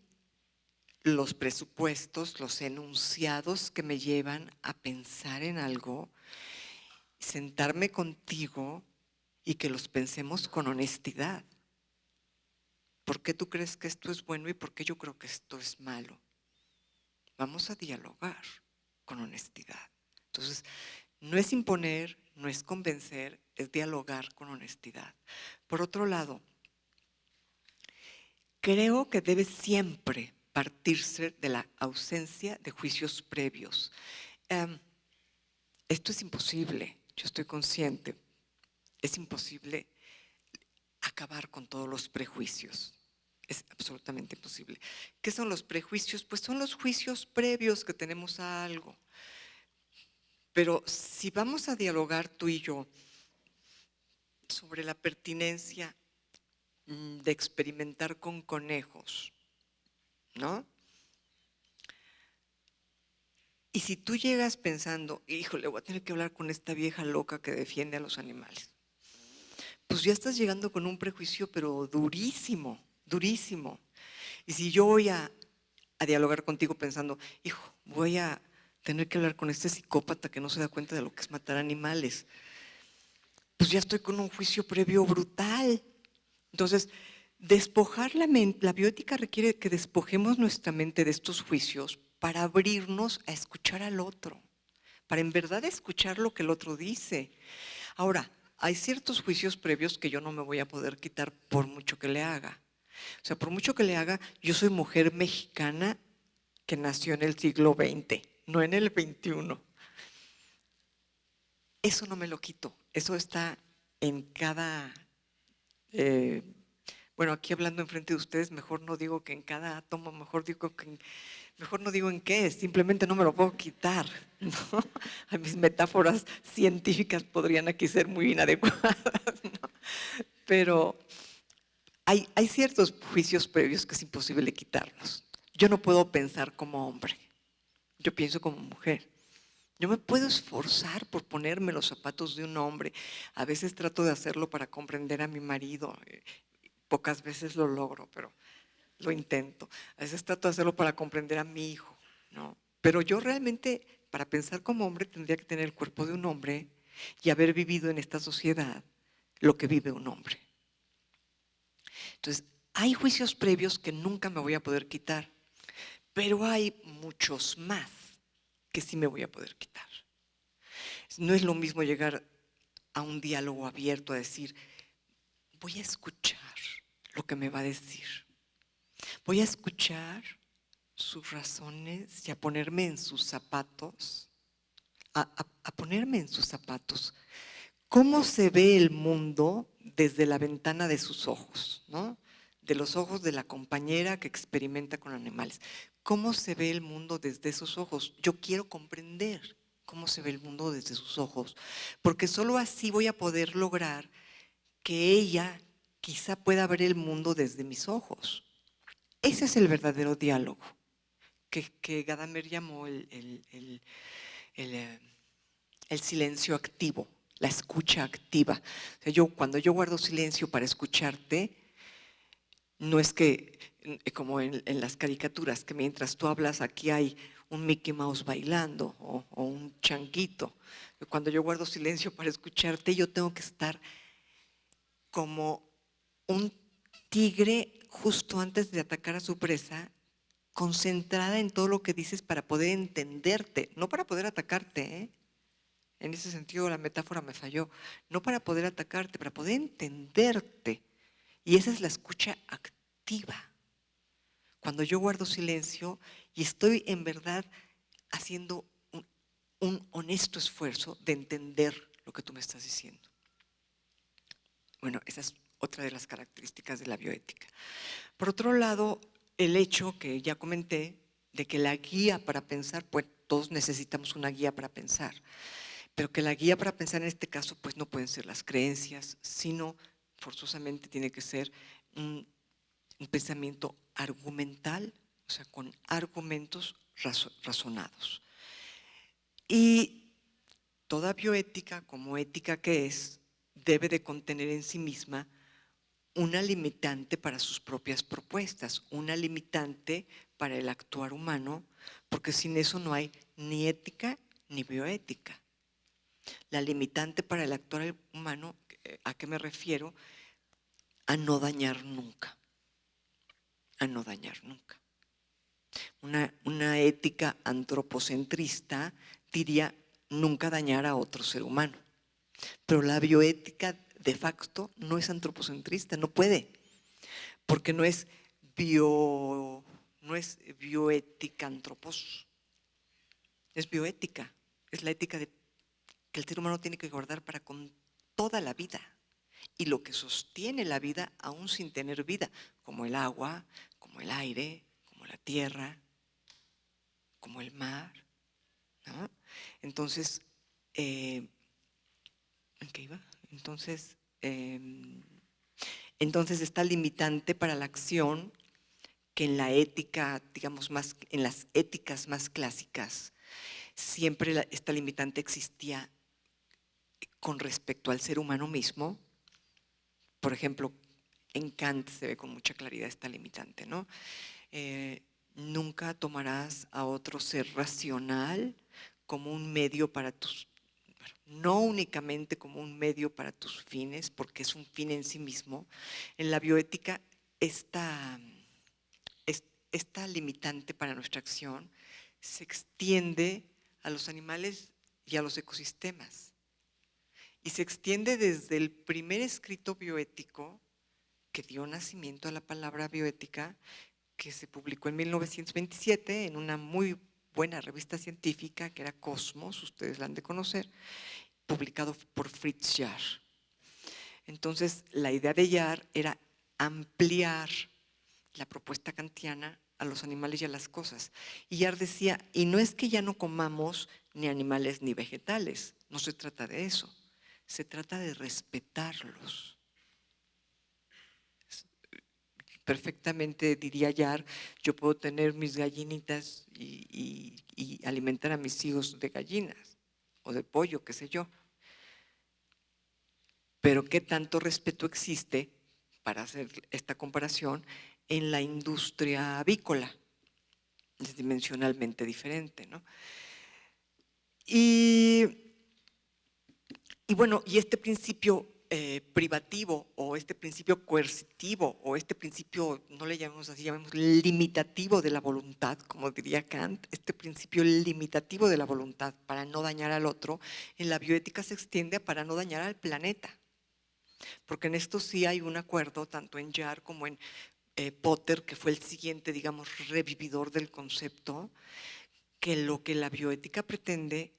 los presupuestos, los enunciados que me llevan a pensar en algo, sentarme contigo y que los pensemos con honestidad. ¿Por qué tú crees que esto es bueno y por qué yo creo que esto es malo? Vamos a dialogar con honestidad. Entonces, no es imponer, no es convencer, es dialogar con honestidad. Por otro lado, creo que debe siempre partirse de la ausencia de juicios previos. Esto es imposible, yo estoy consciente. Es imposible acabar con todos los prejuicios. Es absolutamente imposible. ¿Qué son los prejuicios? Pues son los juicios previos que tenemos a algo. Pero si vamos a dialogar tú y yo sobre la pertinencia de experimentar con conejos, ¿no? Y si tú llegas pensando, híjole, voy a tener que hablar con esta vieja loca que defiende a los animales, pues ya estás llegando con un prejuicio, pero durísimo, durísimo. Y si yo voy a dialogar contigo pensando, hijo, voy a tener que hablar con este psicópata que no se da cuenta de lo que es matar animales, pues ya estoy con un juicio previo brutal. Entonces, despojar la mente, la bioética requiere que despojemos nuestra mente de estos juicios para abrirnos a escuchar al otro, para en verdad escuchar lo que el otro dice. Ahora, hay ciertos juicios previos que yo no me voy a poder quitar por mucho que le haga. O sea, por mucho que le haga, yo soy mujer mexicana que nació en el siglo XX, no en el XXI. Eso no me lo quito, eso está en cada... bueno, aquí hablando enfrente de ustedes, mejor no digo que en cada átomo, mejor no digo en qué, simplemente no me lo puedo quitar, ¿no? Mis metáforas científicas podrían aquí ser muy inadecuadas, ¿no? Pero hay ciertos juicios previos que es imposible quitarlos. Yo no puedo pensar como hombre, yo pienso como mujer. Yo me puedo esforzar por ponerme los zapatos de un hombre. A veces trato de hacerlo para comprender a mi marido. Pocas veces lo logro, pero lo intento. A veces trato de hacerlo para comprender a mi hijo, ¿no? Pero yo realmente, para pensar como hombre, tendría que tener el cuerpo de un hombre y haber vivido en esta sociedad lo que vive un hombre. Entonces, hay juicios previos que nunca me voy a poder quitar, pero hay muchos más que sí me voy a poder quitar. No es lo mismo llegar a un diálogo abierto a decir, voy a escuchar lo que me va a decir. Voy a escuchar sus razones y a ponerme en sus zapatos, a ponerme en sus zapatos. ¿Cómo se ve el mundo desde la ventana de sus ojos, ¿no? De los ojos de la compañera que experimenta con animales? ¿Cómo se ve el mundo desde esos ojos? Yo quiero comprender cómo se ve el mundo desde sus ojos, porque solo así voy a poder lograr que ella quizá pueda ver el mundo desde mis ojos. Ese es el verdadero diálogo que Gadamer llamó el silencio activo, la escucha activa. O sea, cuando yo guardo silencio para escucharte, no es que, como en las caricaturas, que mientras tú hablas aquí hay un Mickey Mouse bailando o un changuito. Cuando yo guardo silencio para escucharte, yo tengo que estar como un tigre justo antes de atacar a su presa, concentrada en todo lo que dices para poder entenderte, no para poder atacarte, ¿eh? En ese sentido la metáfora me falló, no para poder atacarte, para poder entenderte. Y esa es la escucha activa. Cuando yo guardo silencio y estoy en verdad haciendo un honesto esfuerzo de entender lo que tú me estás diciendo. Bueno, esa es otra de las características de la bioética. Por otro lado, el hecho que ya comenté de que la guía para pensar, pues todos necesitamos una guía para pensar, pero que la guía para pensar en este caso pues no pueden ser las creencias, sino forzosamente tiene que ser un pensamiento argumental, o sea, con argumentos razonados. Y toda bioética, como ética que es, debe de contener en sí misma una limitante para sus propias propuestas, una limitante para el actuar humano, porque sin eso no hay ni ética ni bioética. La limitante para el actuar humano, ¿a qué me refiero? A no dañar nunca, a no dañar nunca. Una ética antropocentrista diría nunca dañar a otro ser humano, pero la bioética de facto no es antropocentrista, no puede, porque no es bioética antropos, es bioética, es la ética que el ser humano tiene que guardar para con toda la vida y lo que sostiene la vida aún sin tener vida, como el agua, como el aire, como la tierra, como el mar, ¿no? Entonces, ¿en qué iba? Entonces está limitante para la acción que en la ética, digamos, en las éticas más clásicas, siempre esta limitante existía con respecto al ser humano mismo. Por ejemplo, en Kant se ve con mucha claridad esta limitante, ¿no? Nunca tomarás a otro ser racional como un medio para no únicamente como un medio para tus fines, porque es un fin en sí mismo. En la bioética, esta limitante para nuestra acción se extiende a los animales y a los ecosistemas. Y se extiende desde el primer escrito bioético que dio nacimiento a la palabra bioética, que se publicó en 1927 en una muy buena revista científica que era Cosmos, ustedes la han de conocer, publicado por Fritz Jahr. Entonces, la idea de Jahr era ampliar la propuesta kantiana a los animales y a las cosas. Y Jahr decía, y no es que ya no comamos ni animales ni vegetales, no se trata de eso, se trata de respetarlos. Perfectamente, diría Jahr, yo puedo tener mis gallinitas y alimentar a mis hijos de gallinas o de pollo, qué sé yo. Pero ¿qué tanto respeto existe, para hacer esta comparación, en la industria avícola? Es dimensionalmente diferente, ¿no? Y bueno, y este principio privativo o este principio coercitivo o este principio, no le llamemos así, llamemos limitativo de la voluntad, como diría Kant, este principio limitativo de la voluntad para no dañar al otro, en la bioética se extiende a para no dañar al planeta. Porque en esto sí hay un acuerdo, tanto en Jahr como en Potter, que fue el siguiente, digamos, revividor del concepto, que lo que la bioética pretende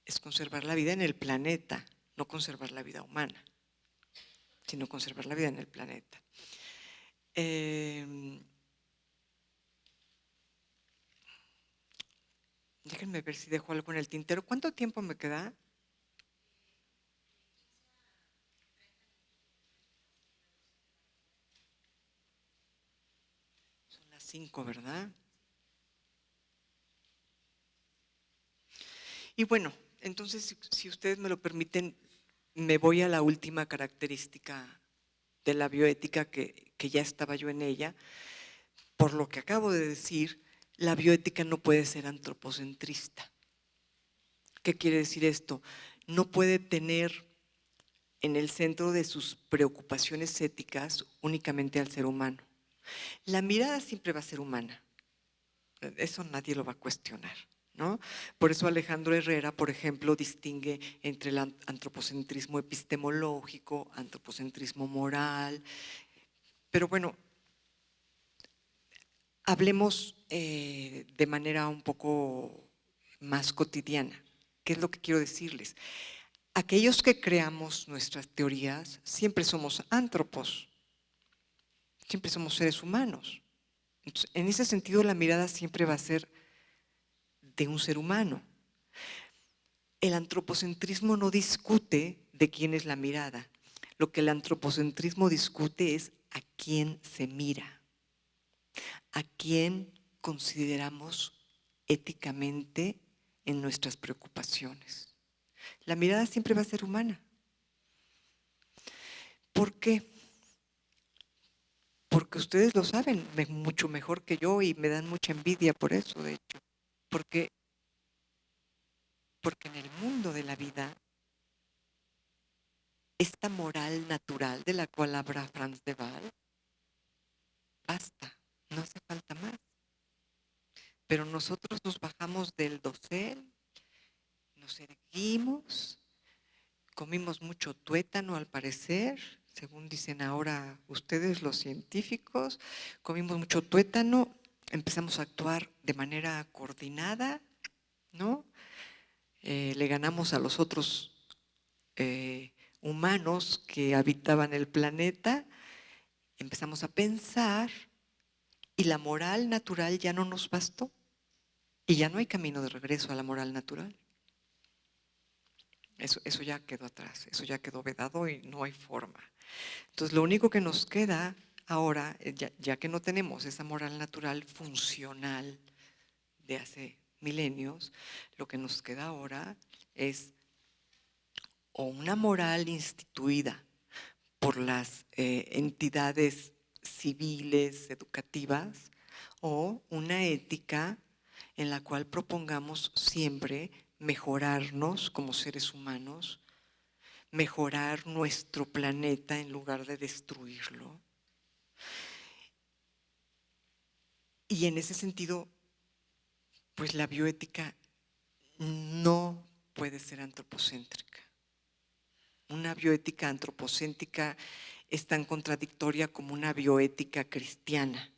es conservar la vida en el planeta, no conservar la vida humana, sino conservar la vida en el planeta. Déjenme ver si dejo algo en el tintero. ¿Cuánto tiempo me queda? Son las 5, ¿verdad? Y bueno, entonces, si ustedes me lo permiten, me voy a la última característica de la bioética que ya estaba yo en ella. Por lo que acabo de decir, la bioética no puede ser antropocentrista. ¿Qué quiere decir esto? No puede tener en el centro de sus preocupaciones éticas únicamente al ser humano. La mirada siempre va a ser humana. Eso nadie lo va a cuestionar, ¿no? Por eso Alejandro Herrera, por ejemplo, distingue entre el antropocentrismo epistemológico, antropocentrismo moral. Pero bueno, hablemos de manera un poco más cotidiana. ¿Qué es lo que quiero decirles? Aquellos que creamos nuestras teorías siempre somos antropos, siempre somos seres humanos. Entonces, en ese sentido, la mirada siempre va a ser de un ser humano. El antropocentrismo no discute de quién es la mirada. Lo que el antropocentrismo discute es a quién se mira, a quién consideramos éticamente en nuestras preocupaciones. La mirada siempre va a ser humana. ¿Por qué? porque ustedes lo saben mucho mejor que yo y me dan mucha envidia por eso, de hecho. Porque en el mundo de la vida, esta moral natural de la cual habla Franz de Waal, basta, no hace falta más. Pero nosotros nos bajamos del dosel, nos erguimos, comimos mucho tuétano al parecer, según dicen ahora ustedes los científicos, comimos mucho tuétano, empezamos a actuar de manera coordinada, ¿no? Le ganamos a los otros humanos que habitaban el planeta, empezamos a pensar y la moral natural ya no nos bastó y ya no hay camino de regreso a la moral natural. Eso ya quedó atrás, eso ya quedó vedado y no hay forma. Entonces lo único que nos queda ahora, ya que no tenemos esa moral natural funcional de hace milenios, lo que nos queda ahora es o una moral instituida por las entidades civiles, educativas, o una ética en la cual propongamos siempre mejorarnos como seres humanos, mejorar nuestro planeta en lugar de destruirlo. Y en ese sentido, pues la bioética no puede ser antropocéntrica. Una bioética antropocéntrica es tan contradictoria como una bioética cristiana.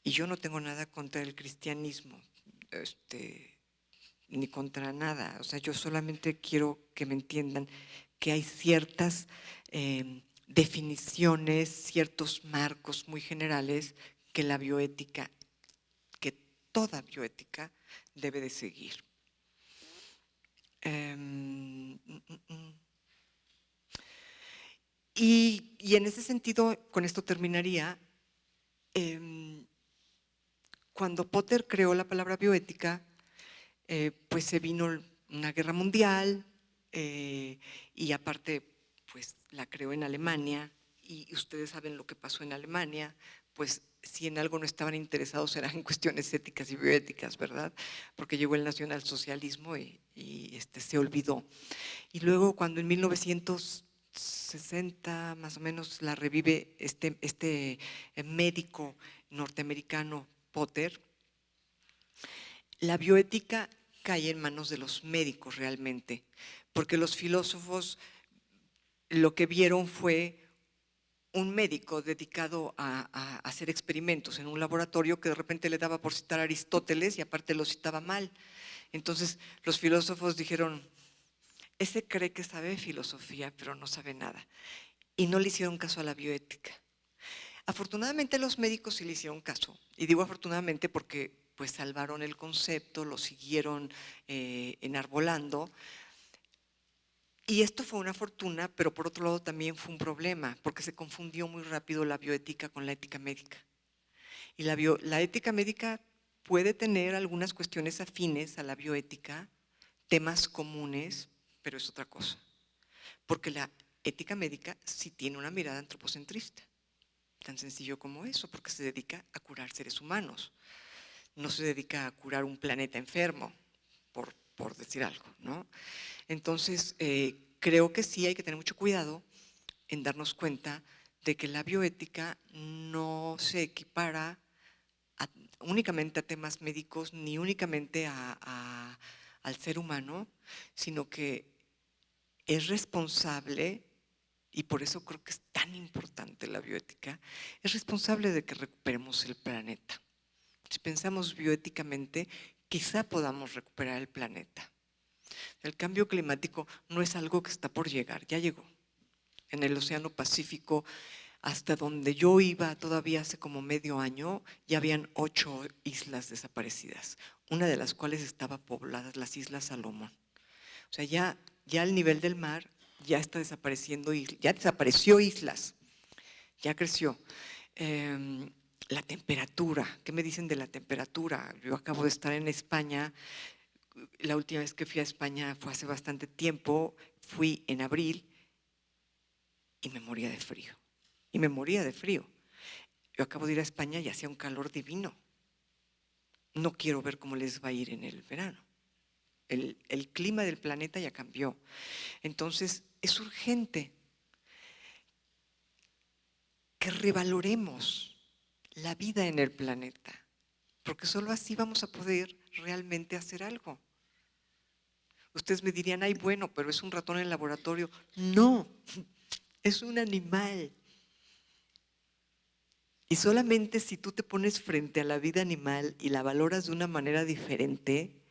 Y yo no tengo nada contra el cristianismo, ni contra nada. O sea, yo solamente quiero que me entiendan que hay ciertas definiciones, ciertos marcos muy generales que la bioética, que toda bioética debe de seguir. Y en ese sentido, con esto terminaría, cuando Potter creó la palabra bioética, pues se vino una guerra mundial y aparte pues la creó en Alemania y ustedes saben lo que pasó en Alemania, pues si en algo no estaban interesados eran en cuestiones éticas y bioéticas, ¿verdad? Porque llegó el nacionalsocialismo y se olvidó. Y luego cuando en 1960 más o menos la revive este médico norteamericano Potter, la bioética cae en manos de los médicos realmente, porque los filósofos lo que vieron fue un médico dedicado a hacer experimentos en un laboratorio que de repente le daba por citar a Aristóteles y aparte lo citaba mal. Entonces los filósofos dijeron, ese cree que sabe filosofía, pero no sabe nada. Y no le hicieron caso a la bioética. Afortunadamente los médicos sí le hicieron caso. Y digo afortunadamente porque pues salvaron el concepto, lo siguieron enarbolando. Y esto fue una fortuna, pero por otro lado también fue un problema, porque se confundió muy rápido la bioética con la ética médica. Y la ética médica puede tener algunas cuestiones afines a la bioética, temas comunes, pero es otra cosa. Porque la ética médica sí tiene una mirada antropocentrista. Tan sencillo como eso, porque se dedica a curar seres humanos. No se dedica a curar un planeta enfermo, por decir algo, ¿no? Entonces, creo que sí hay que tener mucho cuidado en darnos cuenta de que la bioética no se equipara únicamente a temas médicos ni únicamente al ser humano, sino que es responsable, y por eso creo que es tan importante la bioética, es responsable de que recuperemos el planeta. Si pensamos bioéticamente, quizá podamos recuperar el planeta. El cambio climático no es algo que está por llegar, ya llegó. En el Océano Pacífico, hasta donde yo iba todavía hace como medio año, ya habían 8 islas desaparecidas, una de las cuales estaba poblada, las Islas Salomón. O sea, ya el nivel del mar ya está desapareciendo, ya desapareció islas, ya creció. La temperatura, ¿qué me dicen de la temperatura? Yo acabo de estar en España, la última vez que fui a España fue hace bastante tiempo, fui en abril y me moría de frío. y me moría de frío. Yo acabo de ir a España y hacía un calor divino. No quiero ver cómo les va a ir en el verano. El clima del planeta ya cambió. Entonces, es urgente que revaloremos la vida en el planeta, porque solo así vamos a poder realmente hacer algo. Ustedes me dirían, ay, bueno, pero es un ratón en el laboratorio. No, es un animal. Y solamente si tú te pones frente a la vida animal y la valoras de una manera diferente,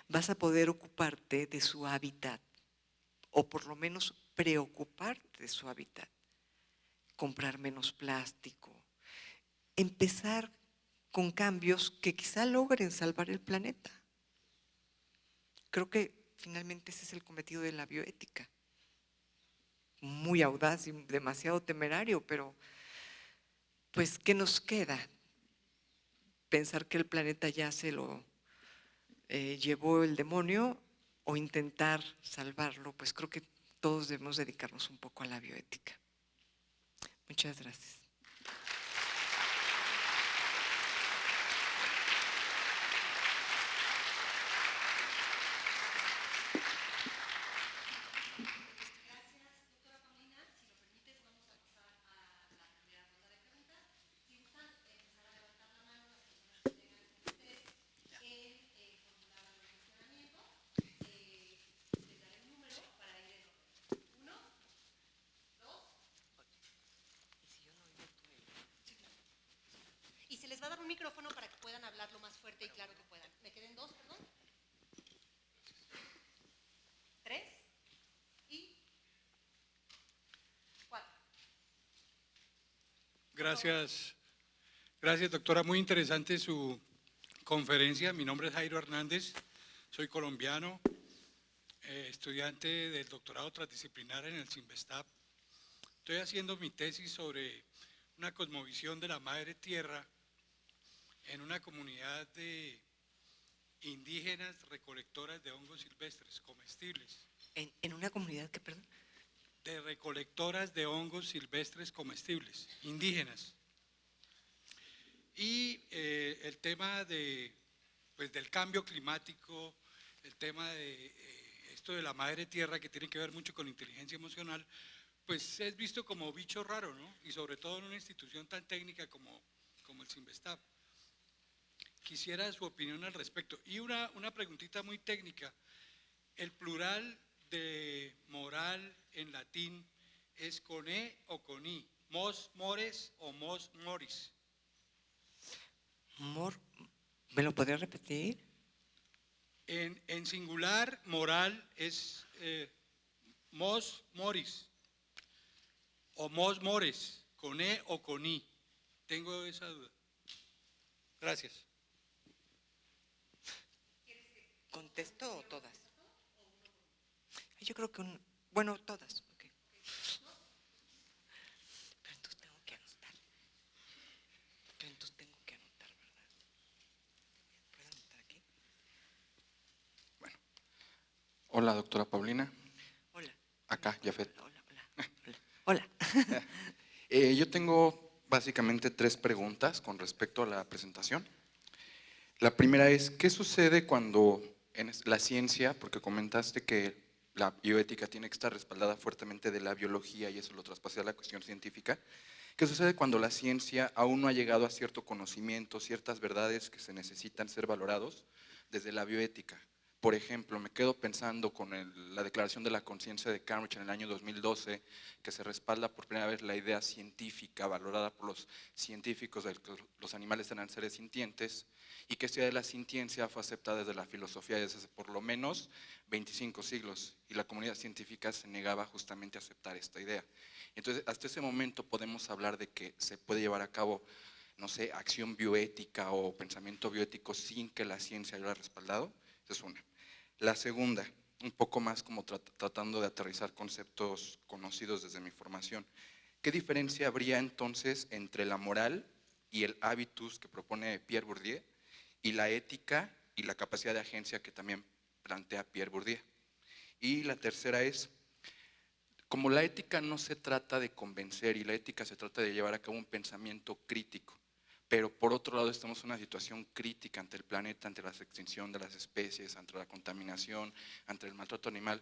vas a poder ocuparte de su hábitat, o por lo menos preocuparte de su hábitat. Comprar menos plástico, empezar con cambios que quizá logren salvar el planeta. Creo que finalmente ese es el cometido de la bioética. Muy audaz y demasiado temerario, pero pues, ¿qué nos queda? ¿Pensar que el planeta ya se lo llevó el demonio o intentar salvarlo? Pues creo que todos debemos dedicarnos un poco a la bioética. Muchas gracias. Y se les va a dar un micrófono para que puedan hablar lo más fuerte y claro que puedan. ¿Me queden 2, perdón? 3 y 4. Gracias, doctora. Muy interesante su conferencia. Mi nombre es Jairo Hernández, soy colombiano, estudiante del doctorado transdisciplinar en el CIMBESTAP. Estoy haciendo mi tesis sobre una cosmovisión de la madre tierra en una comunidad de indígenas recolectoras de hongos silvestres comestibles. ¿En una comunidad que, perdón? De recolectoras de hongos silvestres comestibles, indígenas. Y el tema del cambio climático, el tema de esto de la madre tierra, que tiene que ver mucho con inteligencia emocional, pues es visto como bicho raro, ¿no? Y sobre todo en una institución tan técnica como el CIMBESTAP. Quisiera su opinión al respecto. Y una preguntita muy técnica. El plural de moral en latín es con e o con i, mos mores o mos moris. ¿Me lo podría repetir? En singular, moral es mos moris o mos mores, con e o con i. Tengo esa duda. Gracias. ¿Contesto o todas? Yo creo que bueno, todas. Okay. Pero entonces tengo que anotar. ¿Verdad? ¿Puedo anotar aquí? Bueno. Hola, doctora Paulina. Hola. Acá, Jafet. Hola. Yo tengo básicamente 3 preguntas con respecto a la presentación. La primera es, ¿qué sucede cuando en la ciencia, porque comentaste que la bioética tiene que estar respaldada fuertemente de la biología y eso lo traspasé a la cuestión científica, ¿qué sucede cuando la ciencia aún no ha llegado a cierto conocimiento, ciertas verdades que se necesitan ser valorados desde la bioética? Por ejemplo, me quedo pensando con la Declaración de la Conciencia de Cambridge en el año 2012, que se respalda por primera vez la idea científica valorada por los científicos de que los animales eran seres sintientes, y que esta idea de la sintiencia fue aceptada desde la filosofía desde hace por lo menos 25 siglos, y la comunidad científica se negaba justamente a aceptar esta idea. Entonces, hasta ese momento podemos hablar de que se puede llevar a cabo, no sé, acción bioética o pensamiento bioético sin que la ciencia haya respaldado. Esa es una. La segunda, un poco más como tratando de aterrizar conceptos conocidos desde mi formación. ¿Qué diferencia habría entonces entre la moral y el habitus que propone Pierre Bourdieu y la ética y la capacidad de agencia que también plantea Pierre Bourdieu? Y la tercera es, Como la ética no se trata de convencer y la ética se trata de llevar a cabo un pensamiento crítico, pero por otro lado estamos en una situación crítica ante el planeta, ante la extinción de las especies, ante la contaminación, ante el maltrato animal,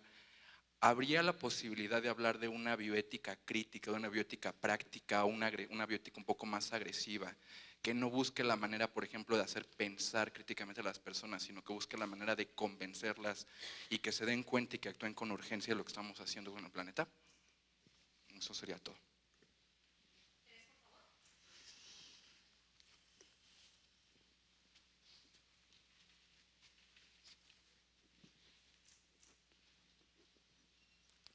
¿habría la posibilidad de hablar de una bioética crítica, de una bioética práctica, una bioética un poco más agresiva, que no busque la manera, por ejemplo, de hacer pensar críticamente a las personas, sino que busque la manera de convencerlas y que se den cuenta y que actúen con urgencia de lo que estamos haciendo con el planeta? Eso sería todo.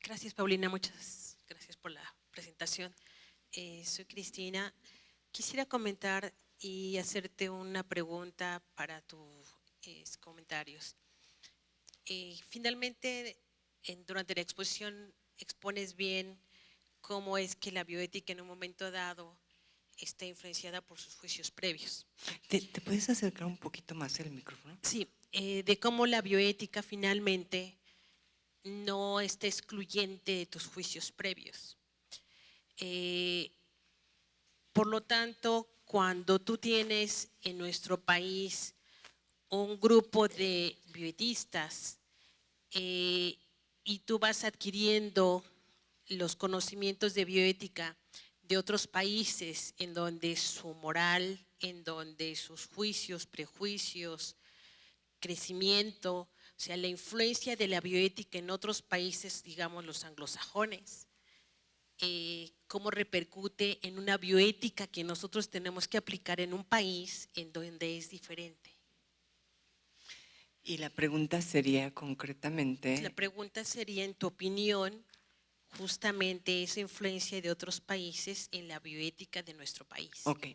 Gracias, Paulina. Muchas gracias por la presentación. Soy Cristina. Quisiera comentar y hacerte una pregunta para tus comentarios. Finalmente, durante la exposición expones bien cómo es que la bioética en un momento dado está influenciada por sus juicios previos. ¿Te puedes acercar un poquito más el micrófono? Sí, de cómo la bioética finalmente no está excluyente de tus juicios previos. Por lo tanto, cuando tú tienes en nuestro país un grupo de bioetistas y tú vas adquiriendo los conocimientos de bioética de otros países en donde su moral, en donde sus juicios, prejuicios, crecimiento, o sea, la influencia de la bioética en otros países, digamos los anglosajones, cómo repercute en una bioética que nosotros tenemos que aplicar en un país en donde es diferente. Y la pregunta sería concretamente… La pregunta sería, en tu opinión, justamente esa influencia de otros países en la bioética de nuestro país. Ok.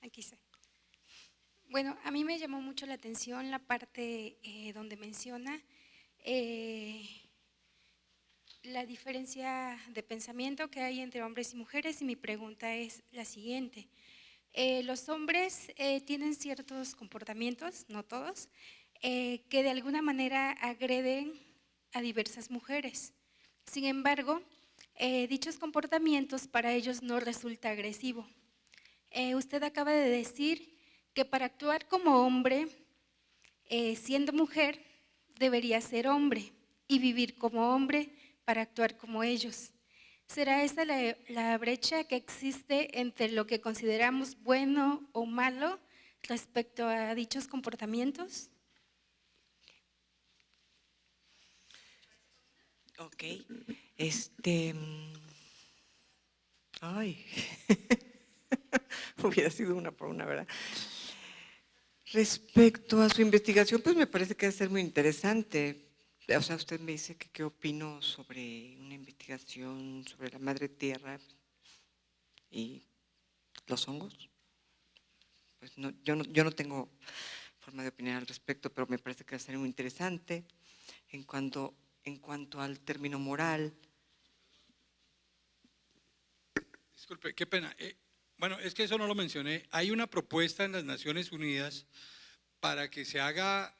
Aquí está. Bueno, a mí me llamó mucho la atención la parte donde menciona la diferencia de pensamiento que hay entre hombres y mujeres, y mi pregunta es la siguiente. Los hombres tienen ciertos comportamientos, no todos, que de alguna manera agreden a diversas mujeres. Sin embargo, dichos comportamientos para ellos no resulta agresivo. Usted acaba de decir que para actuar como hombre, siendo mujer, debería ser hombre y vivir como hombre para actuar como ellos. ¿Será esa la brecha que existe entre lo que consideramos bueno o malo respecto a dichos comportamientos? Ok. Ay, hubiera sido una por una, ¿verdad? Respecto a su investigación, pues me parece que va a ser muy interesante. O sea, usted me dice que qué opino sobre una investigación sobre la madre tierra y los hongos. Pues no, yo no tengo forma de opinar al respecto, pero me parece que va a ser muy interesante. En cuanto al término moral. Disculpe, qué pena. Bueno, es que eso no lo mencioné. Hay una propuesta en las Naciones Unidas para que se haga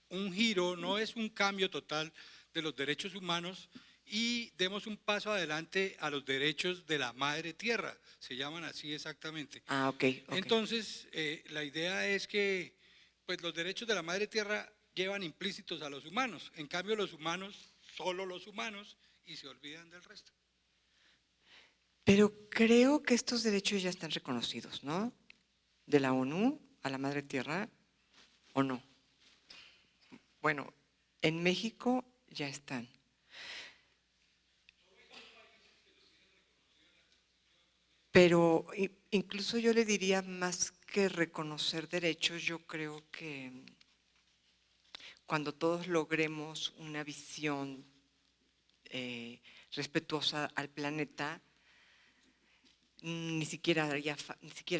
un giro, no es un cambio total de los derechos humanos, y demos un paso adelante a los derechos de la madre tierra, se llaman así exactamente. Ah, ok. Entonces, la idea es que pues, los derechos de la madre tierra llevan implícitos a los humanos, en cambio los humanos, solo los humanos, y se olvidan del resto. Pero creo que estos derechos ya están reconocidos, ¿no? De la ONU a la madre tierra, ¿o no? Bueno, en México ya están. Pero incluso yo le diría, más que reconocer derechos, yo creo que cuando todos logremos una visión respetuosa al planeta, ni siquiera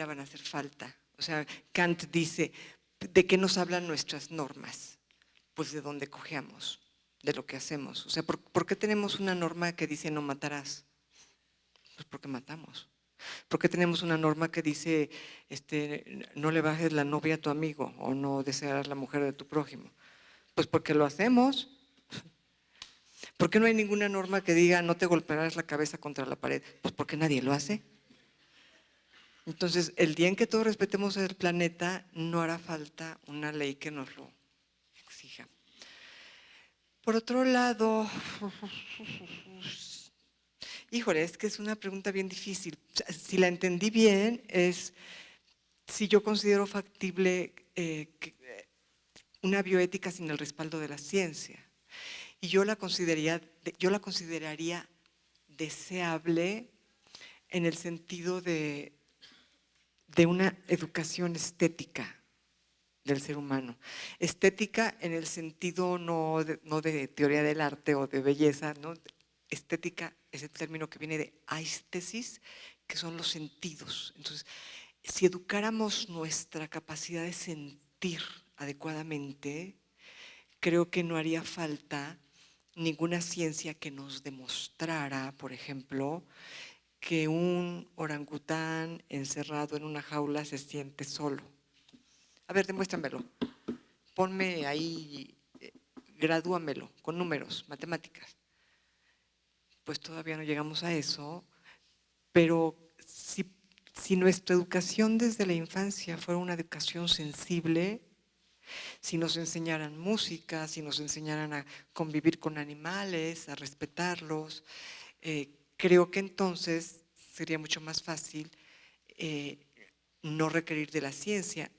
van a hacer falta. O sea, Kant dice, ¿de qué nos hablan nuestras normas? Pues de dónde cogemos, de lo que hacemos. O sea, ¿por qué tenemos una norma que dice no matarás? Pues porque matamos. ¿Por qué tenemos una norma que dice no le bajes la novia a tu amigo o no desearás la mujer de tu prójimo? Pues porque lo hacemos. ¿Por qué no hay ninguna norma que diga no te golpearás la cabeza contra la pared? Pues porque nadie lo hace. Entonces, el día en que todos respetemos el planeta, no hará falta una ley que nos lo exija. Por otro lado, híjole, es que es una pregunta bien difícil. Si la entendí bien, es si yo considero factible una bioética sin el respaldo de la ciencia. Y yo la consideraría deseable en el sentido de una educación estética del ser humano. Estética en el sentido no de teoría del arte o de belleza, ¿no? Estética es el término que viene de aistesis, que son los sentidos. Entonces, si educáramos nuestra capacidad de sentir adecuadamente, creo que no haría falta ninguna ciencia que nos demostrara, por ejemplo, que un orangután encerrado en una jaula se siente solo. A ver, demuéstramelo. Ponme ahí, gradúamelo con números, matemáticas. Pues todavía no llegamos a eso, pero si nuestra educación desde la infancia fuera una educación sensible, si nos enseñaran música, si nos enseñaran a convivir con animales, a respetarlos, creo que entonces sería mucho más fácil no requerir de la ciencia.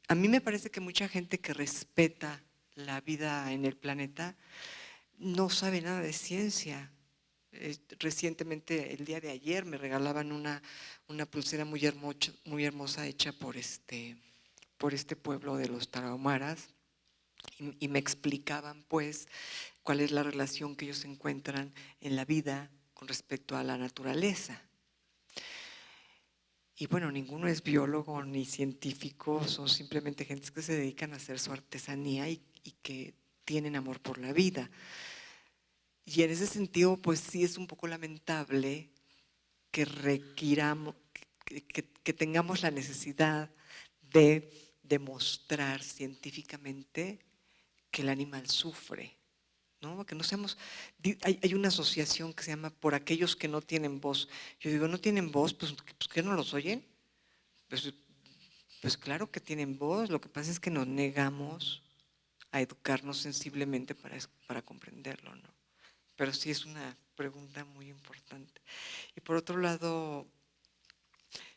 A mí me parece que mucha gente que respeta la vida en el planeta no sabe nada de ciencia. Recientemente, el día de ayer, me regalaban una pulsera muy hermosa hecha por este pueblo de los tarahumaras y me explicaban pues cuál es la relación que ellos encuentran en la vida con respecto a la naturaleza. Y bueno, ninguno es biólogo ni científico, son simplemente gentes que se dedican a hacer su artesanía y que tienen amor por la vida. Y en ese sentido, pues sí es un poco lamentable que requiramos, que tengamos la necesidad de demostrar científicamente que el animal sufre, ¿no? Que no seamos, hay una asociación que se llama Por aquellos que no tienen voz. Yo digo, ¿no tienen voz? Pues ¿qué no los oyen? Pues claro que tienen voz, lo que pasa es que nos negamos a educarnos sensiblemente para comprenderlo, ¿no? Pero sí es una pregunta muy importante. Y por otro lado,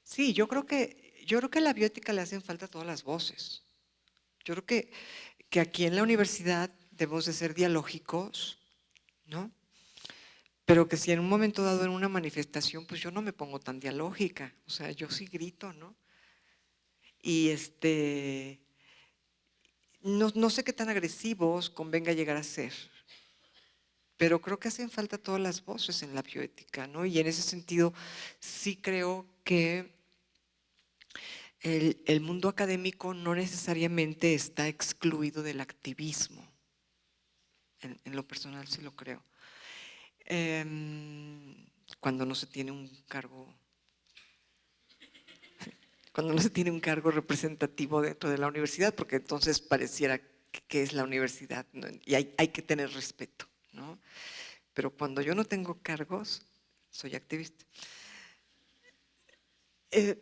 sí, yo creo que a la bioética le hacen falta todas las voces. Yo creo que aquí en la universidad debemos de ser dialógicos, ¿no? Pero que si en un momento dado en una manifestación, pues yo no me pongo tan dialógica, o sea, yo sí grito, ¿no? Y no sé qué tan agresivos convenga llegar a ser, pero creo que hacen falta todas las voces en la bioética, ¿no? Y en ese sentido sí creo que el mundo académico no necesariamente está excluido del activismo. En lo personal sí lo creo. Cuando no se tiene un cargo representativo dentro de la universidad, porque entonces pareciera que es la universidad, ¿no? Y hay que tener respeto, ¿no? Pero cuando yo no tengo cargos, soy activista.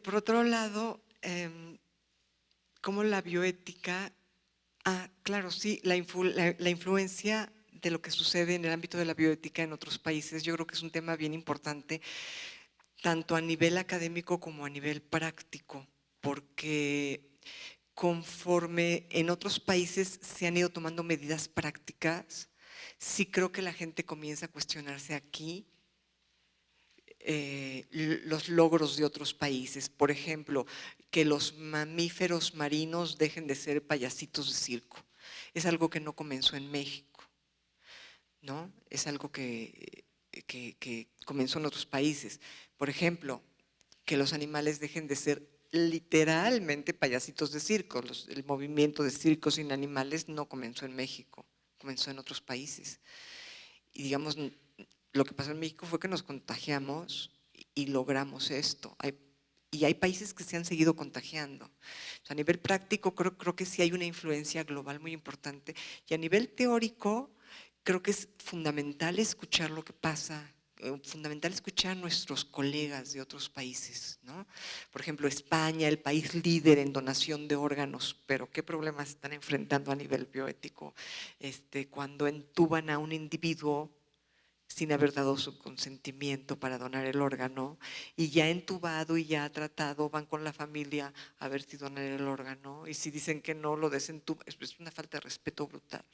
Por otro lado, como la bioética, claro, sí, la influencia de lo que sucede en el ámbito de la bioética en otros países, yo creo que es un tema bien importante, tanto a nivel académico como a nivel práctico, porque conforme en otros países se han ido tomando medidas prácticas, sí creo que la gente comienza a cuestionarse aquí los logros de otros países. Por ejemplo, que los mamíferos marinos dejen de ser payasitos de circo. Es algo que no comenzó en México, ¿no? Es algo que comenzó en otros países. Por ejemplo, que los animales dejen de ser literalmente payasitos de circo. El movimiento de circos sin animales no comenzó en México, comenzó en otros países. Y digamos, lo que pasó en México fue que nos contagiamos y logramos esto. Y hay países que se han seguido contagiando. O sea, a nivel práctico creo que sí hay una influencia global muy importante. Y a nivel teórico creo que es fundamental escuchar lo que pasa, fundamental escuchar a nuestros colegas de otros países, ¿no? Por ejemplo, España, el país líder en donación de órganos, pero ¿qué problemas están enfrentando a nivel bioético cuando entuban a un individuo sin haber dado su consentimiento para donar el órgano, y ya entubado y ya tratado, van con la familia a ver si donan el órgano, y si dicen que no, lo desentuban? Es una falta de respeto brutal,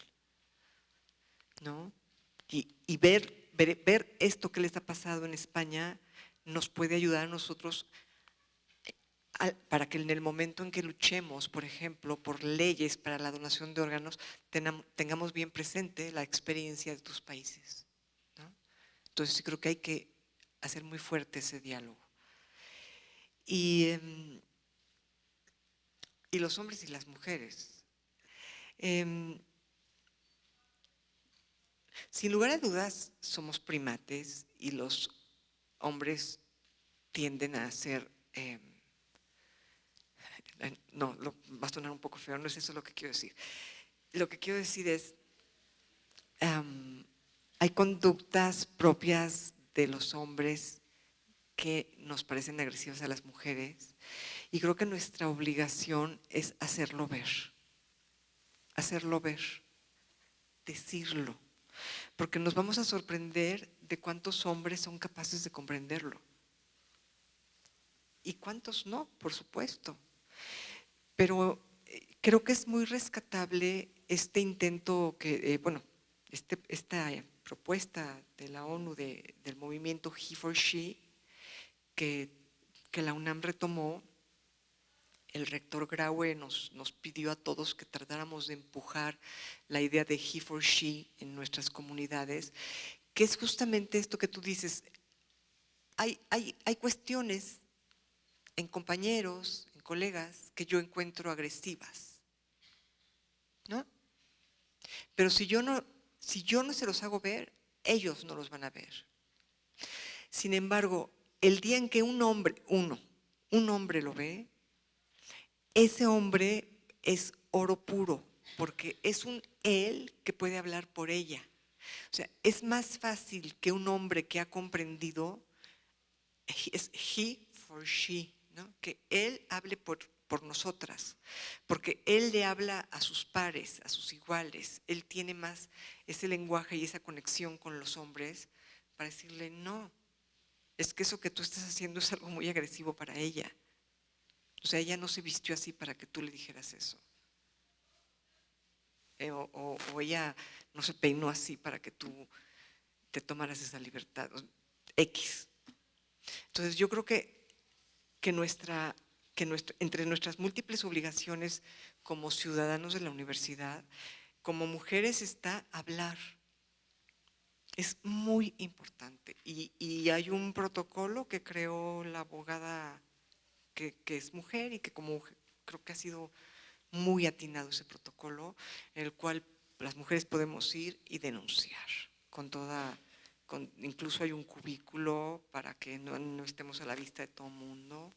¿no? Y ver esto que les ha pasado en España nos puede ayudar a nosotros para que en el momento en que luchemos, por ejemplo, por leyes para la donación de órganos, tengamos bien presente la experiencia de tus países, ¿no? Entonces sí creo que hay que hacer muy fuerte ese diálogo. Y los hombres y las mujeres. Sin lugar a dudas, somos primates y los hombres tienden a ser… no, va a sonar un poco feo, no es eso lo que quiero decir. Lo que quiero decir es, hay conductas propias de los hombres que nos parecen agresivas a las mujeres, y creo que nuestra obligación es hacerlo ver, decirlo, porque nos vamos a sorprender de cuántos hombres son capaces de comprenderlo y cuántos no, por supuesto. Pero creo que es muy rescatable este intento esta propuesta de la ONU del movimiento He for She, que la UNAM retomó. El rector Graue nos pidió a todos que tratáramos de empujar la idea de He for She en nuestras comunidades, que es justamente esto que tú dices. Hay cuestiones en compañeros, en colegas, que yo encuentro agresivas, ¿no? Pero si yo no se los hago ver, ellos no los van a ver. Sin embargo, el día en que un hombre lo ve, ese hombre es oro puro, porque es un él que puede hablar por ella. O sea, es más fácil que un hombre que ha comprendido, es he for she, ¿no? Que él hable por nosotras, porque él le habla a sus pares, a sus iguales. Él tiene más ese lenguaje y esa conexión con los hombres para decirle, no, es que eso que tú estás haciendo es algo muy agresivo para ella. O sea, ella no se vistió así para que tú le dijeras eso. O ella no se peinó así para que tú te tomaras esa libertad. X. Entonces yo creo que entre nuestras múltiples obligaciones como ciudadanos de la universidad, como mujeres, está hablar. Es muy importante. Y hay un protocolo que creó la abogada que es mujer, y que como creo que ha sido muy atinado ese protocolo, en el cual las mujeres podemos ir y denunciar incluso hay un cubículo para que no estemos a la vista de todo el mundo,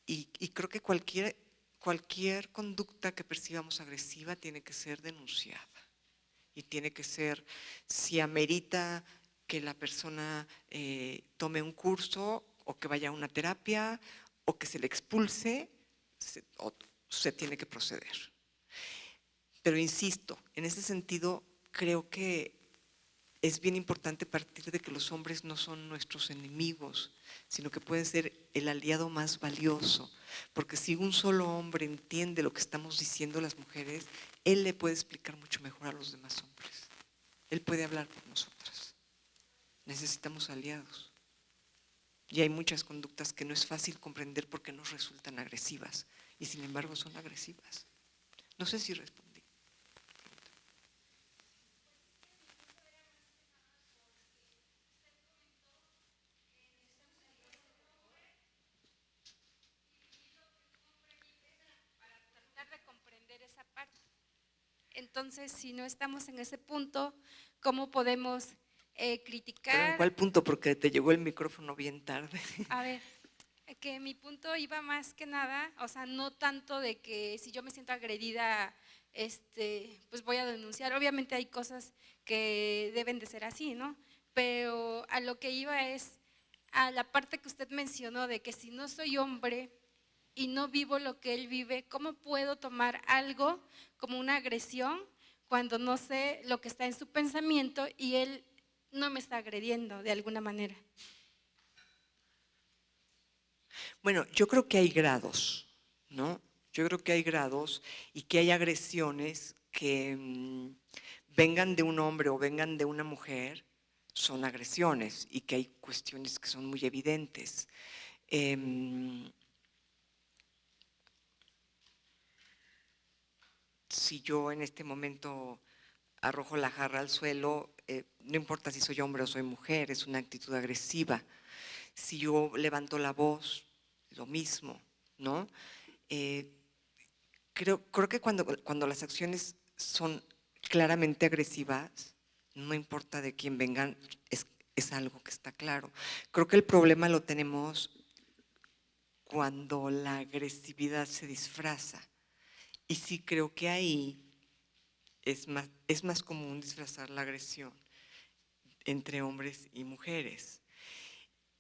y creo que cualquier conducta que percibamos agresiva tiene que ser denunciada, y tiene que ser, si amerita que la persona tome un curso o que vaya a una terapia o que se le expulse, se tiene que proceder. Pero insisto, en ese sentido creo que es bien importante partir de que los hombres no son nuestros enemigos, sino que pueden ser el aliado más valioso, porque si un solo hombre entiende lo que estamos diciendo las mujeres, él le puede explicar mucho mejor a los demás hombres. Él puede hablar por nosotras. Necesitamos aliados. Y hay muchas conductas que no es fácil comprender porque nos resultan agresivas, y sin embargo son agresivas. No sé si respondí. Entonces, si no estamos en ese punto, ¿cómo podemos ¿Pero criticar? en cuál punto? Porque te llegó el micrófono bien tarde. A ver, que mi punto iba más que nada, o sea, no tanto de que si yo me siento agredida, pues voy a denunciar. Obviamente hay cosas que deben de ser así, ¿no? Pero a lo que iba es a la parte que usted mencionó de que si no soy hombre y no vivo lo que él vive, ¿cómo puedo tomar algo como una agresión cuando no sé lo que está en su pensamiento y él no me está agrediendo de alguna manera? Bueno, yo creo que hay grados, ¿no? Yo creo que hay grados y que hay agresiones que vengan de un hombre o vengan de una mujer, son agresiones y que hay cuestiones que son muy evidentes. Si yo en este momento arrojo la jarra al suelo, no importa si soy hombre o soy mujer, es una actitud agresiva. Si yo levanto la voz, lo mismo, ¿no? Creo que cuando las acciones son claramente agresivas, no importa de quién vengan, es algo que está claro. Creo que el problema lo tenemos cuando la agresividad se disfraza. Y sí creo que ahí es más común disfrazar la agresión entre hombres y mujeres.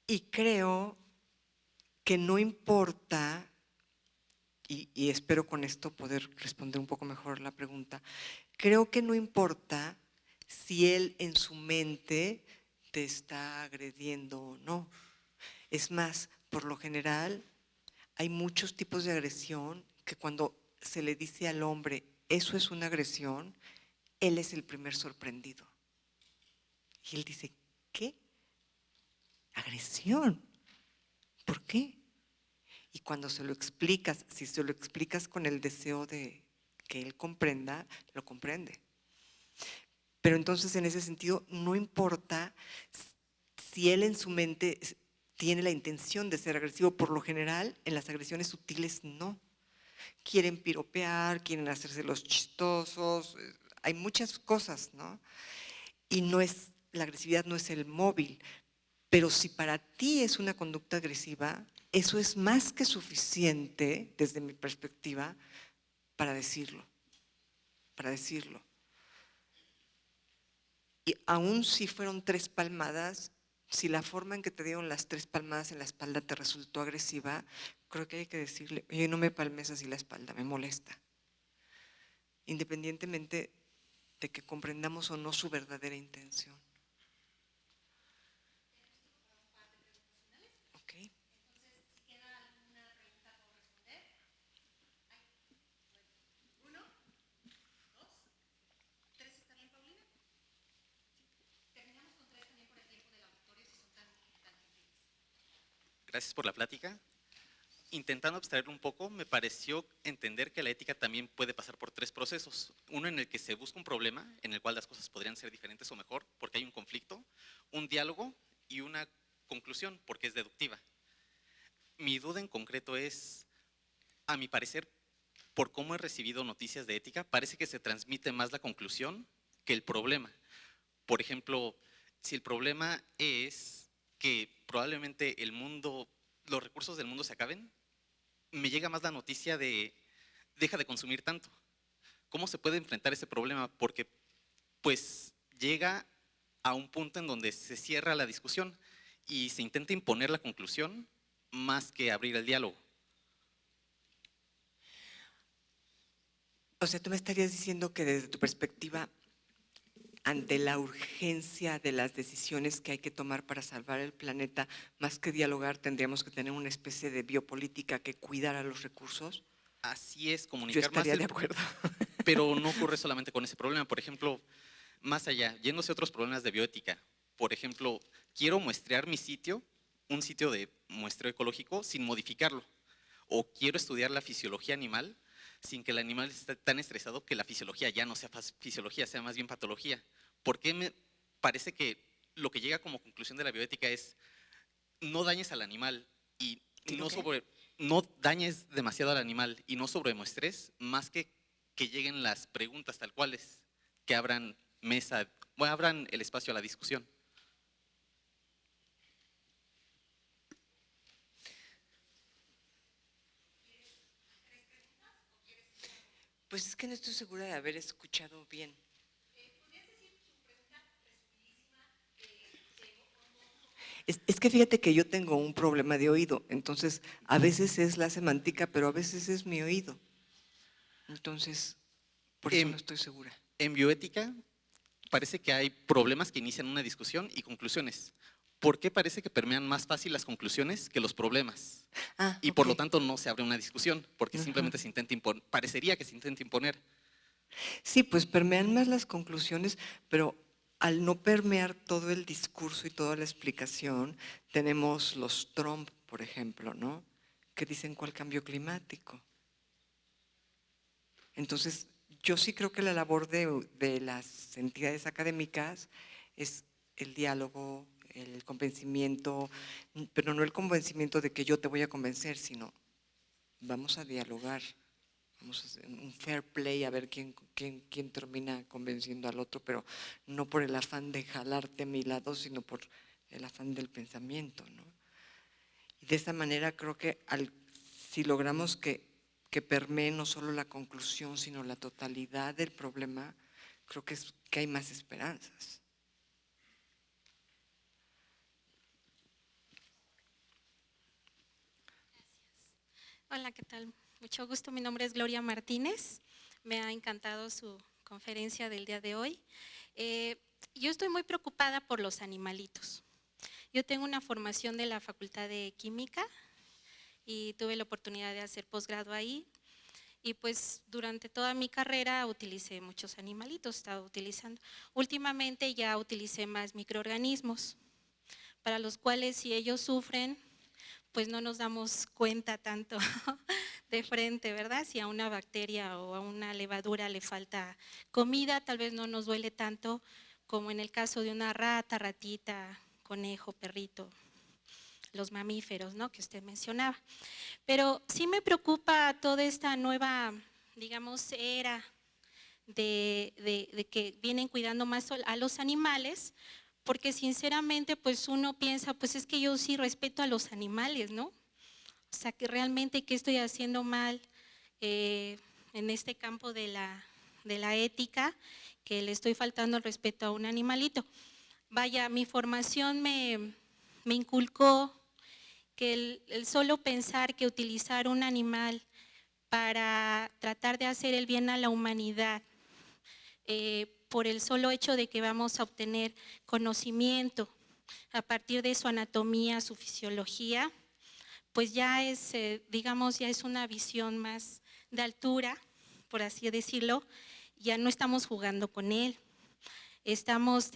Y creo que no importa, y espero con esto poder responder un poco mejor la pregunta, creo que no importa si él en su mente te está agrediendo o no. Es más, por lo general, hay muchos tipos de agresión que cuando se le dice al hombre, eso es una agresión, él es el primer sorprendido. Y él dice, ¿qué? ¿Agresión? ¿Por qué? Y cuando se lo explicas, si se lo explicas con el deseo de que él comprenda, lo comprende. Pero entonces en ese sentido no importa si él en su mente tiene la intención de ser agresivo, por lo general en las agresiones sutiles no. Quieren piropear, quieren hacerse los chistosos, hay muchas cosas, ¿no? Y la agresividad no es el móvil, pero si para ti es una conducta agresiva, eso es más que suficiente, desde mi perspectiva, para decirlo. Y aún si fueron 3 palmadas, si la forma en que te dieron las 3 palmadas en la espalda te resultó agresiva, creo que hay que decirle, oye, no me palmes así la espalda, me molesta. Independientemente de que comprendamos o no su verdadera intención. Okay. Gracias por la plática. Intentando abstraerlo un poco, me pareció entender que la ética también puede pasar por 3 procesos. Uno en el que se busca un problema, en el cual las cosas podrían ser diferentes o mejor, porque hay un conflicto, un diálogo y una conclusión, porque es deductiva. Mi duda en concreto es, a mi parecer, por cómo he recibido noticias de ética, parece que se transmite más la conclusión que el problema. Por ejemplo, si el problema es que probablemente los recursos del mundo se acaben, me llega más la noticia de deja de consumir tanto. ¿Cómo se puede enfrentar ese problema? Porque pues llega a un punto en donde se cierra la discusión y se intenta imponer la conclusión más que abrir el diálogo. O sea, tú me estarías diciendo que desde tu perspectiva, ante la urgencia de las decisiones que hay que tomar para salvar el planeta, más que dialogar, tendríamos que tener una especie de biopolítica que cuidara los recursos. Así es, Yo comunicar más. estaría de acuerdo. Pero no ocurre solamente con ese problema. Por ejemplo, más allá, yéndose a otros problemas de bioética. Por ejemplo, quiero muestrear mi sitio, un sitio de muestreo ecológico, sin modificarlo. O quiero estudiar la fisiología animal sin que el animal esté tan estresado que la fisiología ya no sea fisiología, sea más bien patología. ¿Por qué me parece que lo que llega como conclusión de la bioética es no dañes al animal y no dañes demasiado al animal y no sobremuestres más que que lleguen las preguntas tal cuales, que abran mesa, bueno, abran el espacio a la discusión. Pues es que no estoy segura de haber escuchado bien. Es que fíjate que yo tengo un problema de oído, entonces a veces es la semántica, pero a veces es mi oído. Entonces, por eso no estoy segura. En bioética parece que hay problemas que inician una discusión y conclusiones. ¿Por qué parece que permean más fácil las conclusiones que los problemas? Y por lo tanto no se abre una discusión, porque simplemente se intenta imponer, parecería que se intenta imponer. Sí, pues permean más las conclusiones, pero al no permear todo el discurso y toda la explicación, tenemos los Trump, por ejemplo, ¿no? Que dicen cuál cambio climático. Entonces, yo sí creo que la labor de las entidades académicas es el diálogo, el convencimiento, pero no el convencimiento de que yo te voy a convencer, sino vamos a dialogar. Vamos a hacer un fair play a ver quién termina convenciendo al otro, pero no por el afán de jalarte a mi lado, sino por el afán del pensamiento, ¿no? Y de esa manera creo que si logramos que permee no solo la conclusión, sino la totalidad del problema, creo que hay más esperanzas. Hola, ¿qué tal? Mucho gusto, mi nombre es Gloria Martínez, me ha encantado su conferencia del día de hoy. Yo estoy muy preocupada por los animalitos. Yo tengo una formación de la Facultad de Química y tuve la oportunidad de hacer posgrado ahí. Y pues durante toda mi carrera utilicé muchos animalitos, estaba utilizando. Últimamente ya utilicé más microorganismos, para los cuales si ellos sufren, pues no nos damos cuenta tanto de frente, ¿verdad? Si a una bacteria o a una levadura le falta comida, tal vez no nos duele tanto como en el caso de una rata, ratita, conejo, perrito, los mamíferos, ¿no? Que usted mencionaba. Pero sí me preocupa toda esta nueva, digamos, era de que vienen cuidando más a los animales, porque sinceramente pues uno piensa, pues es que yo sí respeto a los animales, ¿no? O sea, que realmente qué estoy haciendo mal en este campo de la ética, que le estoy faltando el respeto a un animalito. Vaya, mi formación me inculcó que el solo pensar que utilizar un animal para tratar de hacer el bien a la humanidad, por el solo hecho de que vamos a obtener conocimiento a partir de su anatomía, su fisiología, pues ya es, digamos, ya es una visión más de altura, por así decirlo, ya no estamos jugando con él, estamos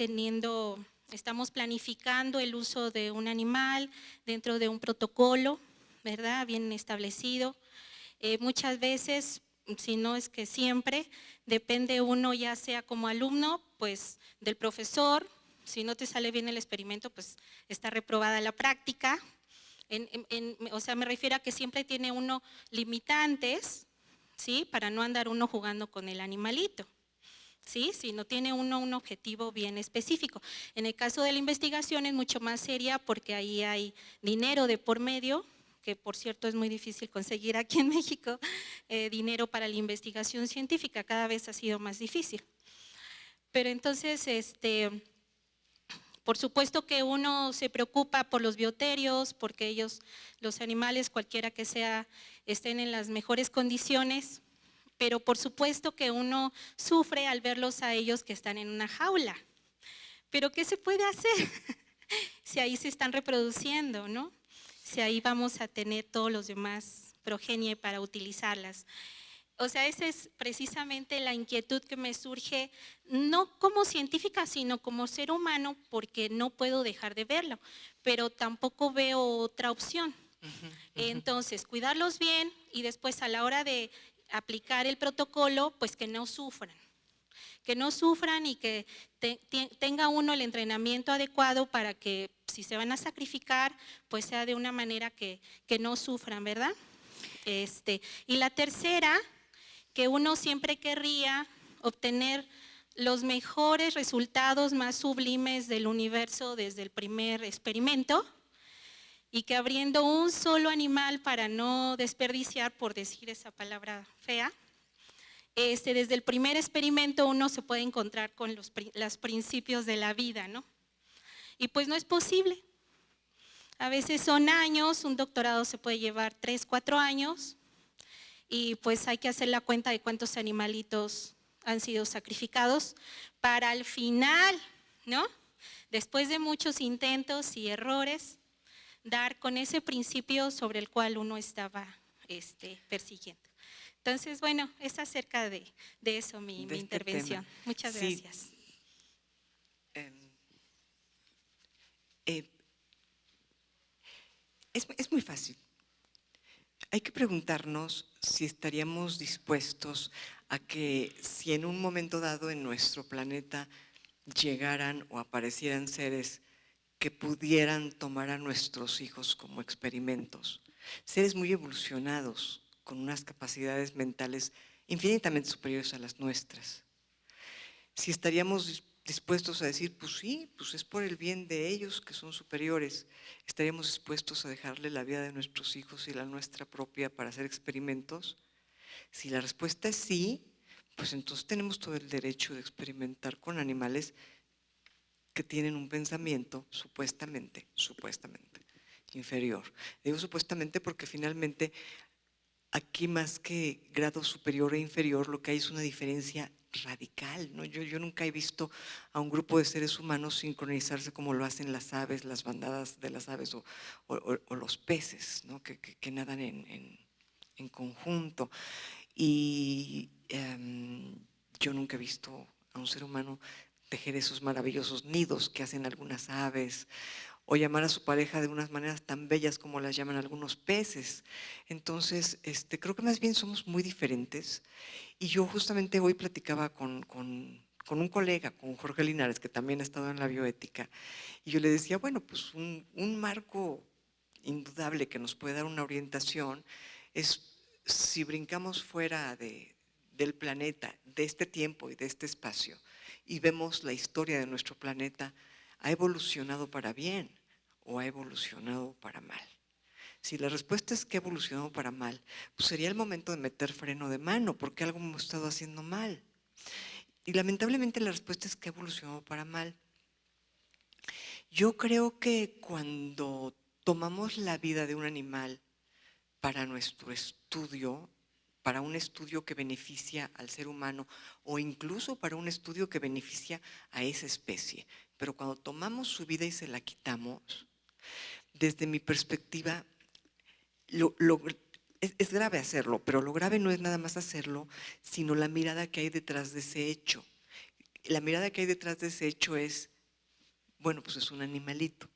planificando el uso de un animal dentro de un protocolo, ¿verdad? Bien establecido. Muchas veces, si no es que siempre, depende uno ya sea como alumno, pues del profesor. Si no te sale bien el experimento, pues está reprobada la práctica. O sea, me refiero a que siempre tiene uno limitantes, ¿sí? Para no andar uno jugando con el animalito, ¿sí? Si no tiene uno un objetivo bien específico. En el caso de la investigación es mucho más seria porque ahí hay dinero de por medio, que por cierto es muy difícil conseguir aquí en México, dinero para la investigación científica, cada vez ha sido más difícil. Pero entonces, por supuesto que uno se preocupa por los bioterios, porque ellos, los animales, cualquiera que sea, estén en las mejores condiciones, pero por supuesto que uno sufre al verlos a ellos que están en una jaula. Pero ¿qué se puede hacer si ahí se están reproduciendo, ¿no? Si ahí vamos a tener todos los demás progenie para utilizarlas. O sea, esa es precisamente la inquietud que me surge, no como científica, sino como ser humano, porque no puedo dejar de verlo, pero tampoco veo otra opción. Entonces, cuidarlos bien y después a la hora de aplicar el protocolo, pues que no sufran y que tenga uno el entrenamiento adecuado para que si se van a sacrificar, pues sea de una manera que no sufran, ¿verdad? Y la tercera, que uno siempre querría obtener los mejores resultados más sublimes del universo desde el primer experimento, y que abriendo un solo animal para no desperdiciar, por decir esa palabra fea, desde el primer experimento uno se puede encontrar con los principios de la vida, ¿no? Y pues no es posible. A veces son años, un doctorado se puede llevar 3, 4 años, y pues hay que hacer la cuenta de cuántos animalitos han sido sacrificados para al final, ¿no? Después de muchos intentos y errores, dar con ese principio sobre el cual uno estaba persiguiendo. Entonces, bueno, es acerca de eso mi intervención. Tema. Muchas Sí. gracias. Es muy fácil. Hay que preguntarnos si estaríamos dispuestos a que si en un momento dado en nuestro planeta llegaran o aparecieran seres que pudieran tomar a nuestros hijos como experimentos, seres muy evolucionados, con unas capacidades mentales infinitamente superiores a las nuestras. Si estaríamos dispuestos a decir, pues sí, pues es por el bien de ellos que son superiores, estaríamos dispuestos a dejarle la vida de nuestros hijos y la nuestra propia para hacer experimentos. Si la respuesta es sí, pues entonces tenemos todo el derecho de experimentar con animales que tienen un pensamiento supuestamente inferior. Digo supuestamente porque finalmente aquí más que grado superior e inferior, lo que hay es una diferencia radical, ¿no? Yo nunca he visto a un grupo de seres humanos sincronizarse como lo hacen las aves, las bandadas de las aves o los peces, ¿no? que nadan en conjunto. Y yo nunca he visto a un ser humano tejer esos maravillosos nidos que hacen algunas aves, o llamar a su pareja de unas maneras tan bellas como las llaman algunos peces. Entonces, creo que más bien somos muy diferentes. Y yo justamente hoy platicaba con un colega, con Jorge Linares, que también ha estado en la bioética, y yo le decía, bueno, pues un marco indudable que nos puede dar una orientación es si brincamos fuera del planeta, de este tiempo y de este espacio, y vemos la historia de nuestro planeta, ¿ha evolucionado para bien o ha evolucionado para mal? Si la respuesta es que ha evolucionado para mal, pues sería el momento de meter freno de mano, porque algo hemos estado haciendo mal. Y lamentablemente la respuesta es que ha evolucionado para mal. Yo creo que cuando tomamos la vida de un animal para nuestro estudio, para un estudio que beneficia al ser humano o incluso para un estudio que beneficia a esa especie, pero cuando tomamos su vida y se la quitamos, desde mi perspectiva, es grave hacerlo, pero lo grave no es nada más hacerlo, sino la mirada que hay detrás de ese hecho. La mirada que hay detrás de ese hecho es, bueno, pues es un animalito.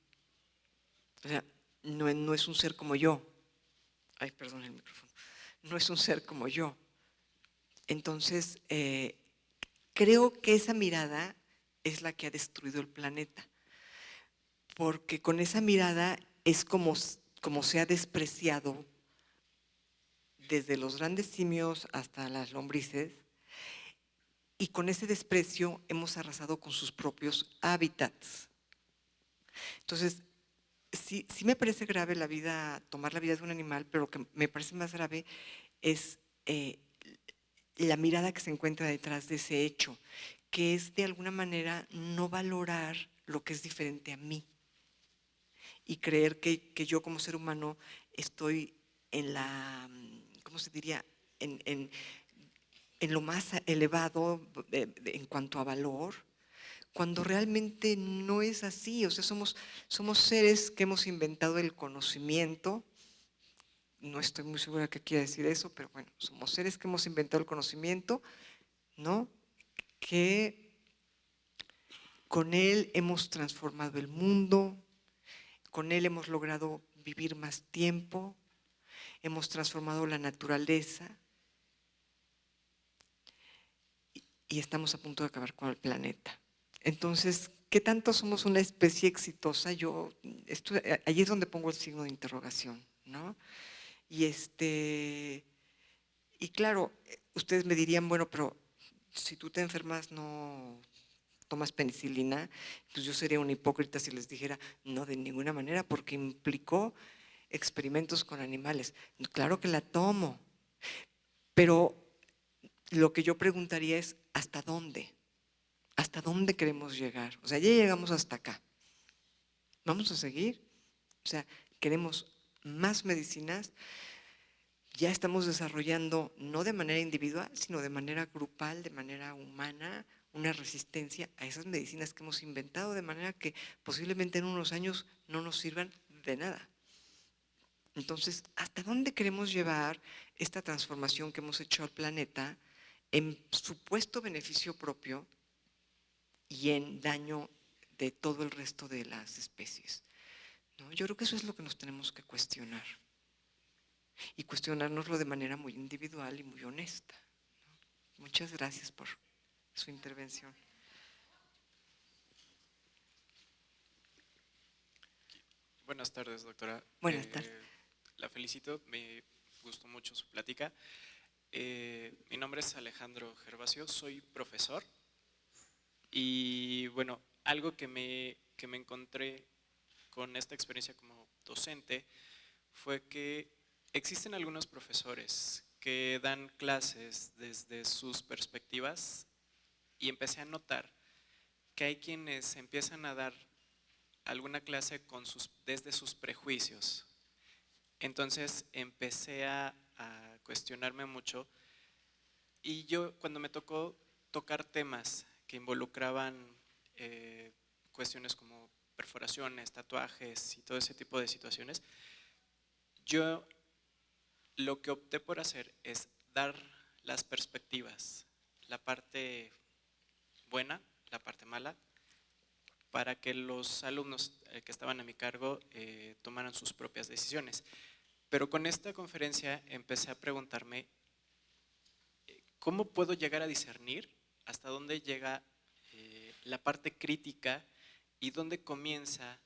O sea, no es un ser como yo. Ay, perdón el micrófono. No es un ser como yo. Entonces, creo que esa mirada es la que ha destruido el planeta. Porque con esa mirada es como se ha despreciado desde los grandes simios hasta las lombrices, y con ese desprecio hemos arrasado con sus propios hábitats. Entonces, sí me parece grave tomar la vida de un animal, pero lo que me parece más grave es la mirada que se encuentra detrás de ese hecho, que es de alguna manera no valorar lo que es diferente a mí y creer que yo como ser humano estoy en la, ¿cómo se diría?, en lo más elevado en cuanto a valor, cuando realmente no es así. O sea, somos seres que hemos inventado el conocimiento. No estoy muy segura qué quiere decir eso, pero bueno, somos seres que hemos inventado el conocimiento, ¿no? Que con él hemos transformado el mundo, con él hemos logrado vivir más tiempo, hemos transformado la naturaleza y estamos a punto de acabar con el planeta. Entonces, ¿qué tanto somos una especie exitosa? Allí es donde pongo el signo de interrogación, ¿no? Y Y claro, ustedes me dirían, bueno, pero si tú te enfermas no tomas penicilina, pues yo sería una hipócrita si les dijera, no, de ninguna manera, porque implicó experimentos con animales. Claro que la tomo, pero lo que yo preguntaría es, ¿hasta dónde? ¿Hasta dónde queremos llegar? O sea, ya llegamos hasta acá. ¿Vamos a seguir? O sea, queremos más medicinas. Ya estamos desarrollando, no de manera individual, sino de manera grupal, de manera humana, una resistencia a esas medicinas que hemos inventado, de manera que posiblemente en unos años no nos sirvan de nada. Entonces, ¿hasta dónde queremos llevar esta transformación que hemos hecho al planeta en supuesto beneficio propio y en daño de todo el resto de las especies? ¿No? Yo creo que eso es lo que nos tenemos que cuestionar. Y cuestionárnoslo de manera muy individual y muy honesta. Muchas gracias por su intervención. Buenas tardes, doctora. Buenas tardes. La felicito, me gustó mucho su plática. Mi nombre es Alejandro Gervasio, soy profesor y bueno, algo que me encontré con esta experiencia como docente fue que existen algunos profesores que dan clases desde sus perspectivas y empecé a notar que hay quienes empiezan a dar alguna clase desde sus prejuicios. Entonces empecé a cuestionarme mucho y yo cuando me tocó tocar temas que involucraban cuestiones como perforaciones, tatuajes y todo ese tipo de situaciones, yo lo que opté por hacer es dar las perspectivas, la parte buena, la parte mala, para que los alumnos que estaban a mi cargo tomaran sus propias decisiones. Pero con esta conferencia empecé a preguntarme ¿cómo puedo llegar a discernir hasta dónde llega la parte crítica y dónde comienza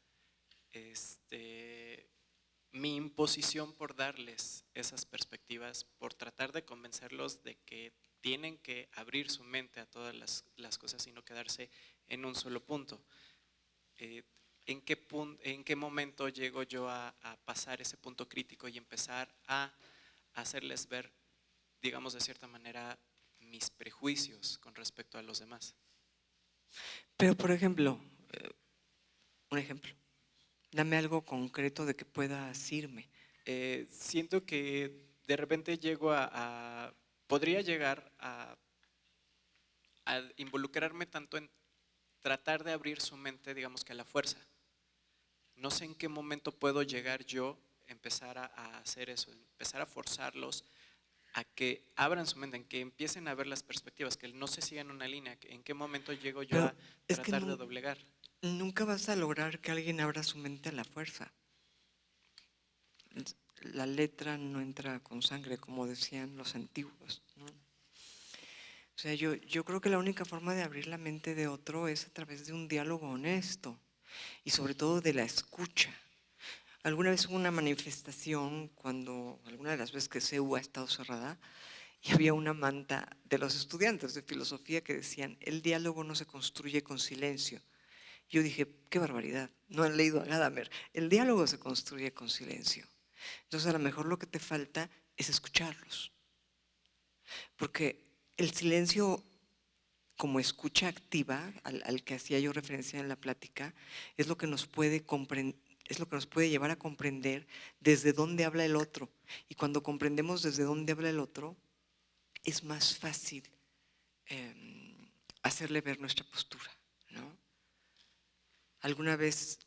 mi imposición por darles esas perspectivas, por tratar de convencerlos de que tienen que abrir su mente a todas las cosas y no quedarse en un solo punto? ¿En qué momento llego yo a pasar ese punto crítico y empezar a hacerles ver, digamos de cierta manera, mis prejuicios con respecto a los demás? Pero por ejemplo, un ejemplo, dame algo concreto de que pueda asirme. Siento que de repente llego podría llegar a involucrarme tanto en tratar de abrir su mente, digamos que a la fuerza. No sé en qué momento puedo llegar yo, empezar a hacer eso, empezar a forzarlos a que abran su mente, en que empiecen a ver las perspectivas, que no se sigan una línea. ¿En qué momento llego yo a tratar de doblegar? Nunca vas a lograr que alguien abra su mente a la fuerza. La letra no entra con sangre, como decían los antiguos, ¿no? O sea, yo creo que la única forma de abrir la mente de otro es a través de un diálogo honesto y sobre todo de la escucha. Alguna vez hubo una manifestación cuando, alguna de las veces que CEU ha estado cerrada, y había una manta de los estudiantes de filosofía que decían, el diálogo no se construye con silencio. Yo dije, qué barbaridad, no han leído a Gadamer, el diálogo se construye con silencio. Entonces a lo mejor lo que te falta es escucharlos. Porque el silencio como escucha activa, al que hacía yo referencia en la plática, es lo que nos puede llevar a comprender desde dónde habla el otro. Y cuando comprendemos desde dónde habla el otro, es más fácil hacerle ver nuestra postura, ¿no? Alguna vez,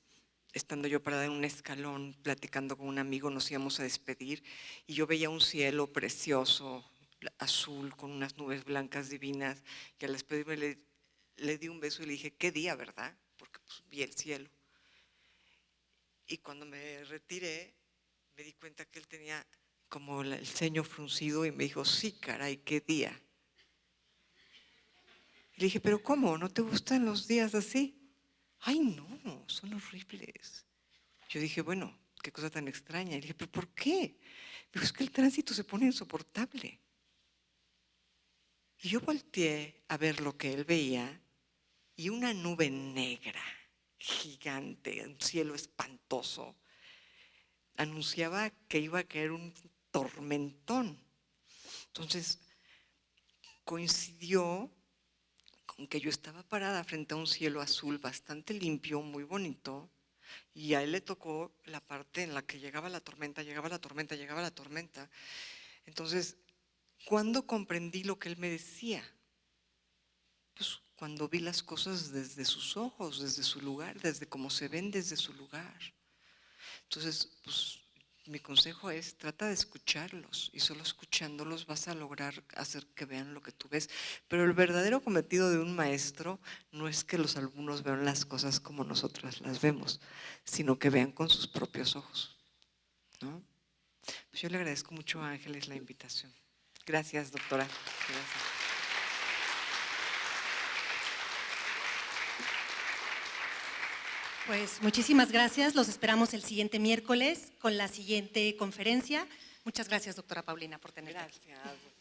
estando yo parada en un escalón, platicando con un amigo, nos íbamos a despedir y yo veía un cielo precioso, azul, con unas nubes blancas divinas, y al despedirme le di un beso y le dije, qué día, ¿verdad? Porque pues, vi el cielo. Y cuando me retiré, me di cuenta que él tenía como el ceño fruncido y me dijo, sí, caray, qué día. Y le dije, pero ¿cómo? ¿No te gustan los días así? Ay, no, son horribles. Yo dije, bueno, qué cosa tan extraña. Y le dije, ¿pero por qué? Me dijo, es que el tránsito se pone insoportable. Y yo volteé a ver lo que él veía y una nube negra, gigante, un cielo espantoso, anunciaba que iba a caer un tormentón. Entonces, coincidió con que yo estaba parada frente a un cielo azul bastante limpio, muy bonito, y a él le tocó la parte en la que llegaba la tormenta, llegaba la tormenta, llegaba la tormenta. Entonces, ¿cuándo comprendí lo que él me decía? Pues cuando vi las cosas desde sus ojos, desde su lugar, desde cómo se ven desde su lugar. Entonces, pues mi consejo es, trata de escucharlos y solo escuchándolos vas a lograr hacer que vean lo que tú ves. Pero el verdadero cometido de un maestro no es que los alumnos vean las cosas como nosotras las vemos, sino que vean con sus propios ojos, ¿no? Pues yo le agradezco mucho a Ángeles la invitación. Gracias, doctora. Gracias. Pues muchísimas gracias. Los esperamos el siguiente miércoles con la siguiente conferencia. Muchas gracias, doctora Paulina, por tenerla. Gracias.